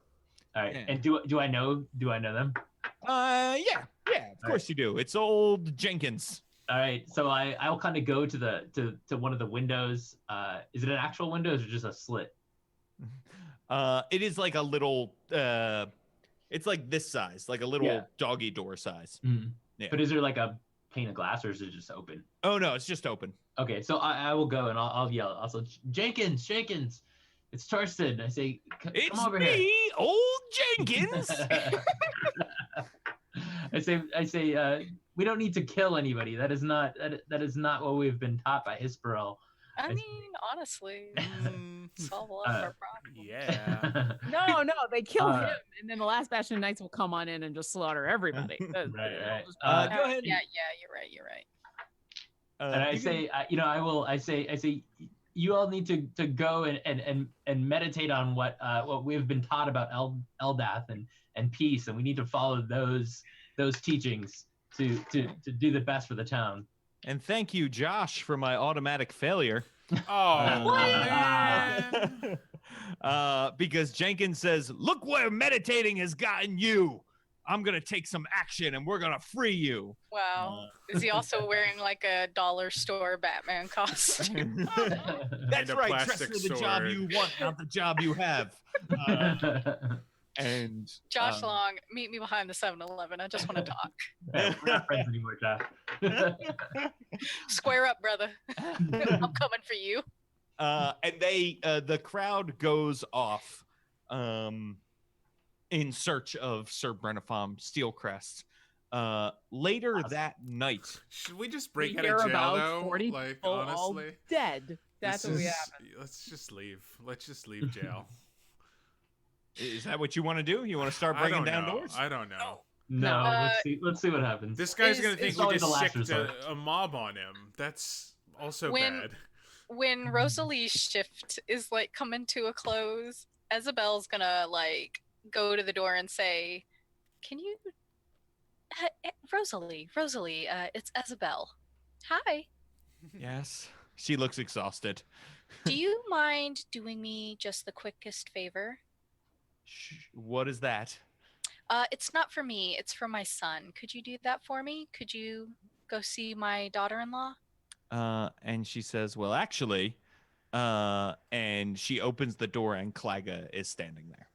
All right. Yeah. And do I know them? Yeah, of course you do. It's old Jenkins. All right. So I'll kind of go to one of the windows. Is it an actual window or is it just a slit? It is like a little. It's like this size, like a little doggy door size. Yeah. But is there like a pane of glass or is it just open? Oh no, it's just open. Okay, so I will go and I'll yell also, Jenkins, it's Torsten. I say, It's come over me, here. old Jenkins. I say, we don't need to kill anybody. That is not what we've been taught by Hisparel. I mean, honestly, solve a lot of our problems. Yeah. No, they kill him, and then the last Bastion Knights will come on in and just slaughter everybody. Right. Go ahead. Yeah, you're right. And I say, I say, you all need to go and meditate on what we've been taught about Eldath and peace, and we need to follow those teachings to do the best for the town. And thank you, Josh, for my automatic failure. Oh, man. Because Jenkins says, "Look where meditating has gotten you. I'm gonna take some action, and we're gonna free you." Wow. Is he also wearing like a dollar store Batman costume? That's And a right. Dress plastic for the job sword. you want, not the job you have. And Josh Long, meet me behind the 7-Eleven. I just want to talk. We're not friends anymore, Josh. Square up, brother. I'm coming for you. and the crowd goes off in search of Sir Brennifarm Steelcrest. Later that night, Should we just break We out hear of jail about though? 40 Like people all honestly, dead. That's what we have. Let's just leave. Let's just leave jail. is that what you want to do? You want to start I breaking don't down know. doors? I don't know. No, let's see what happens. This guy's Is- gonna think is we always just the last sicked resort. a mob on him. That's also When- bad. When Rosalie's shift is like coming to a close, Isabel's gonna like go to the door and say, "Can you, Rosalie, it's Isabel. Hi. Yes. She looks exhausted. Do you mind doing me just the quickest favor? What is that? It's not for me. It's for my son. Could you do that for me? Could you go see my daughter-in-law?" And she says, "Well, actually," and she opens the door, and Claga is standing there.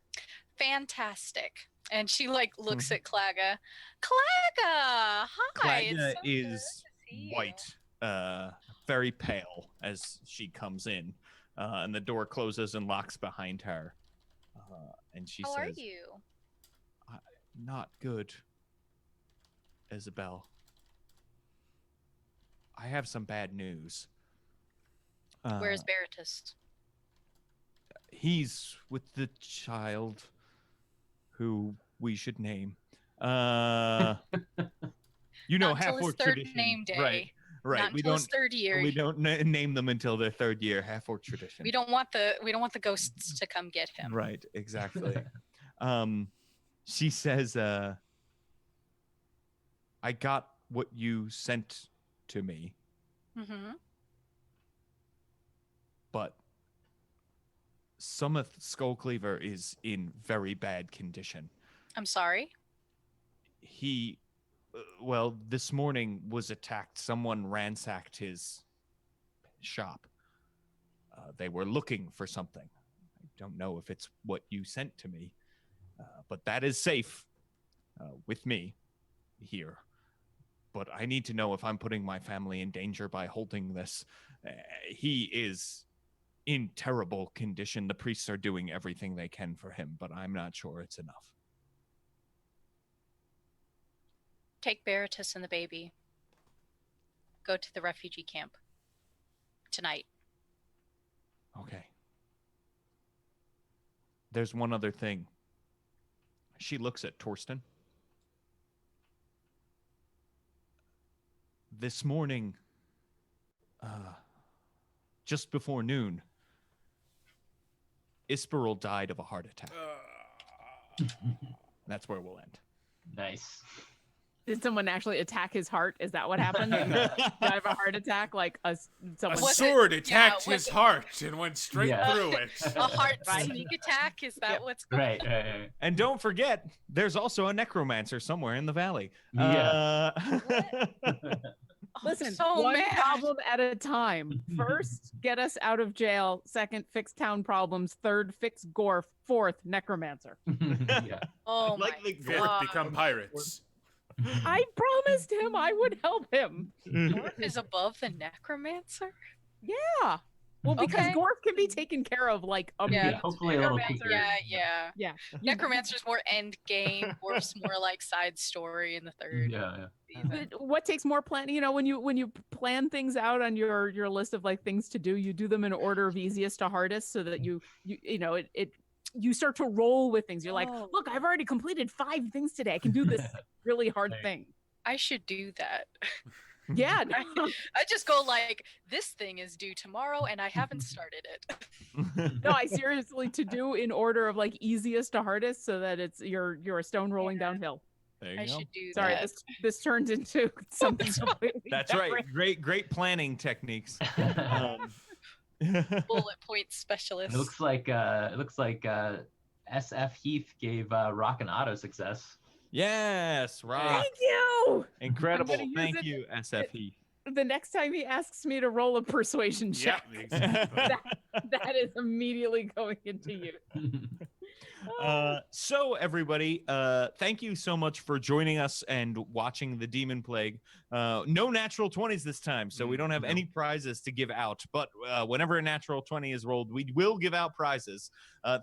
Fantastic. And she like looks at Claga. Claga, hi. It's Claga so is good to see you. white, very pale as she comes in, and the door closes and locks behind her. And she How says, are you? Not good, Isabel. I have some bad news. Where's Baratus? He's with the child who we should name. You know, Not until half-orc his third tradition. name day. Right. Not until his third year. We don't name them until their third year. Half-orc tradition. We don't want the ghosts to come get him. Right. Exactly. She says, I got what you sent to me, Mm-hmm. but Summith Skullcleaver is in very bad condition. I'm sorry. He, this morning was attacked. Someone ransacked his shop. They were looking for something. I don't know if it's what you sent to me, but that is safe with me here. But I need to know if I'm putting my family in danger by holding this. He is in terrible condition. The priests are doing everything they can for him, but I'm not sure it's enough. Take Baratus and the baby. Go to the refugee camp. Tonight. Okay. There's one other thing. She looks at Torsten. This morning, just before noon, Isperl died of a heart attack. That's where we'll end. Nice. Did someone actually attack his heart? Is that what happened? Did he die of a heart attack? Like someone. A Was sword it- attacked yeah, was his it- heart and went straight Yeah. through it. A heart Right. sneak attack? Is that Yep. what's going on? Right. And don't forget, there's also a necromancer somewhere in the valley. Yeah. Listen, so one mad. problem at a time. First, get us out of jail. Second, fix town problems. Third, fix Gorf. Fourth, necromancer. Yeah. Oh Like my the Fourth, god. become pirates. I promised him I would help him. Dwarf is above the necromancer? Yeah. Well, because Okay. Gorf can be taken care of like a Yeah. bit. Hopefully a little Necromancer- quicker. Yeah. Yeah. Necromancer's more end game, Dwarf's more like side story in the third Yeah. season. But what takes more plan? You know, when you plan things out on your list of like things to do, you do them in order of easiest to hardest, so that you know you start to roll with things. You're like, Oh. look, I've already completed 5 things today. I can do this really hard Right. thing. I should do that. Yeah. No, I just go like, this thing is due tomorrow and I haven't started it. no, I seriously to do in order of like easiest to hardest, so that it's you're a stone rolling downhill. There you I go. should do Sorry, that. this turned into something completely That's different. right. Great planning techniques. Bullet point specialist. It looks like SF Heath gave Rock an auto success. Yes, Rock. Thank you. Incredible. I'm gonna use Thank it- you, SFE. The next time he asks me to roll a persuasion Yeah, check, exactly. that is immediately going into you. So everybody, thank you so much for joining us and watching the Demon Plague. No natural 20s this time, so we don't have No. any prizes to give out. But whenever a natural 20 is rolled, we will give out prizes.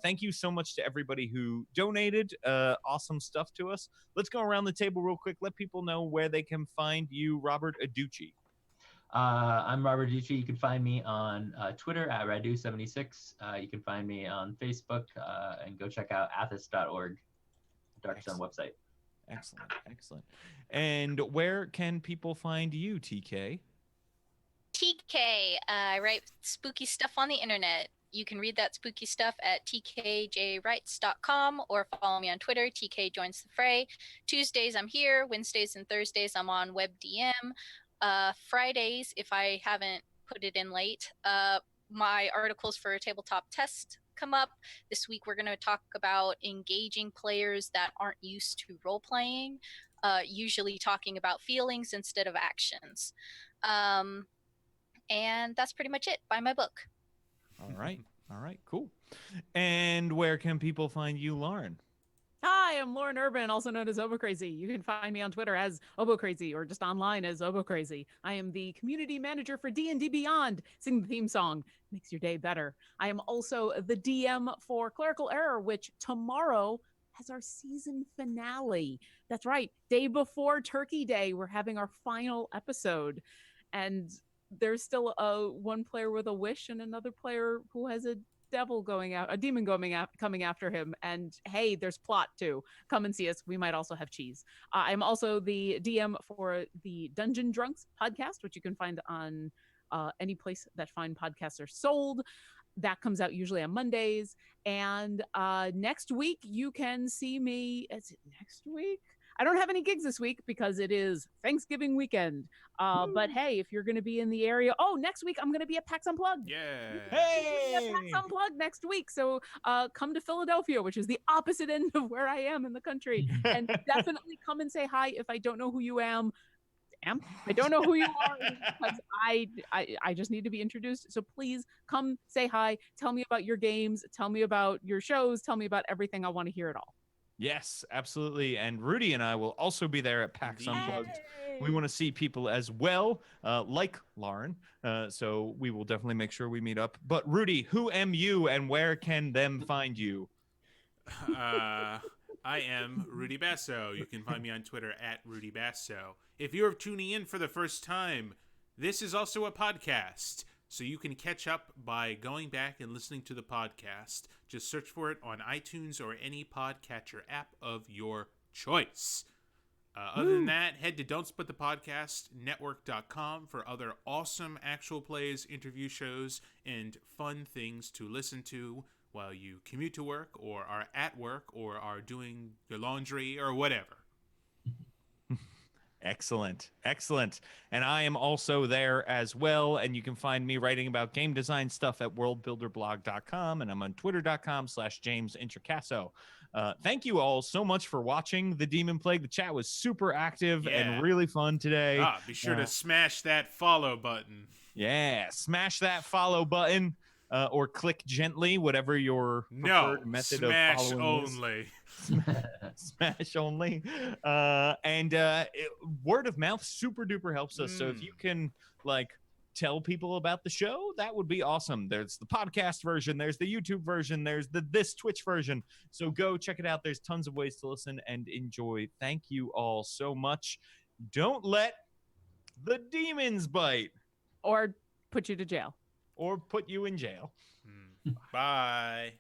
Thank you so much to everybody who donated awesome stuff to us. Let's go around the table real quick. Let people know where they can find you, Robert Aducci. I'm Robert Ducci. You can find me on Twitter at Radu76. You can find me on Facebook and go check out athos.org, Dark Sun website. Excellent. And where can people find you, TK? TK, I write spooky stuff on the internet. You can read that spooky stuff at tkjwrites.com or follow me on Twitter, TK Joins the Fray. Tuesdays I'm here, Wednesdays and Thursdays I'm on WebDM. Fridays, if I haven't put it in late, my articles for Tabletop Test come up. This week we're going to talk about engaging players that aren't used to role-playing, usually talking about feelings instead of actions. And that's pretty much it. Buy my book. All right, cool. And where can people find you, Lauren? Hi, I'm Lauren Urban, also known as Obo Crazy. You can find me on Twitter as Obo Crazy or just online as Obo Crazy. I am the community manager for D&D Beyond. Sing the theme song. Makes your day better. I am also the DM for Clerical Error, which tomorrow has our season finale. That's right. Day before Turkey Day, we're having our final episode. And there's still one player with a wish and another player who has a demon coming after him. And hey, there's plot too. Come and see us. We might also have cheese. I'm also the DM for the Dungeon Drunks podcast, which you can find on any place that fine podcasts are sold. That comes out usually on Mondays. And next week, you can see me. Is it next week? I don't have any gigs this week because it is Thanksgiving weekend. But hey, if you're going to be in the area, next week I'm going to be at PAX Unplugged. Yeah. Hey! PAX Unplugged next week. So come to Philadelphia, which is the opposite end of where I am in the country. And definitely come and say hi if I don't know who you am. I don't know who you are because I just need to be introduced. So please come say hi. Tell me about your games. Tell me about your shows. Tell me about everything. I want to hear it all. Yes, absolutely. And Rudy and I will also be there at PAX Indeed. Unplugged. We want to see people as well, like Lauren. So we will definitely make sure we meet up. But Rudy, who am you and where can them find you? I am Rudy Basso. You can find me on Twitter at Rudy Basso. If you're tuning in for the first time, this is also a podcast. So you can catch up by going back and listening to the podcast. Just search for it on iTunes or any podcatcher app of your choice. Other than that, head to don'tsplitthepodcastnetwork.com for other awesome actual plays, interview shows, and fun things to listen to while you commute to work or are at work or are doing your laundry or whatever. Excellent. Excellent. And I am also there as well. And you can find me writing about game design stuff at worldbuilderblog.com. And I'm on twitter.com/JamesIntrocasso. Thank you all so much for watching the Demonplague. The chat was super active and really fun today. Be sure to smash that follow button. Yeah, smash that follow button or click gently, whatever your preferred method of following only. is. Smash only. Word of mouth super duper helps us. So if you can tell people about the show, that would be awesome. There's the podcast version, there's the YouTube version, there's this Twitch version. So go check it out. There's tons of ways to listen and enjoy. Thank you all so much. Don't let the demons bite. Or put you to jail. Or put you in jail. Bye.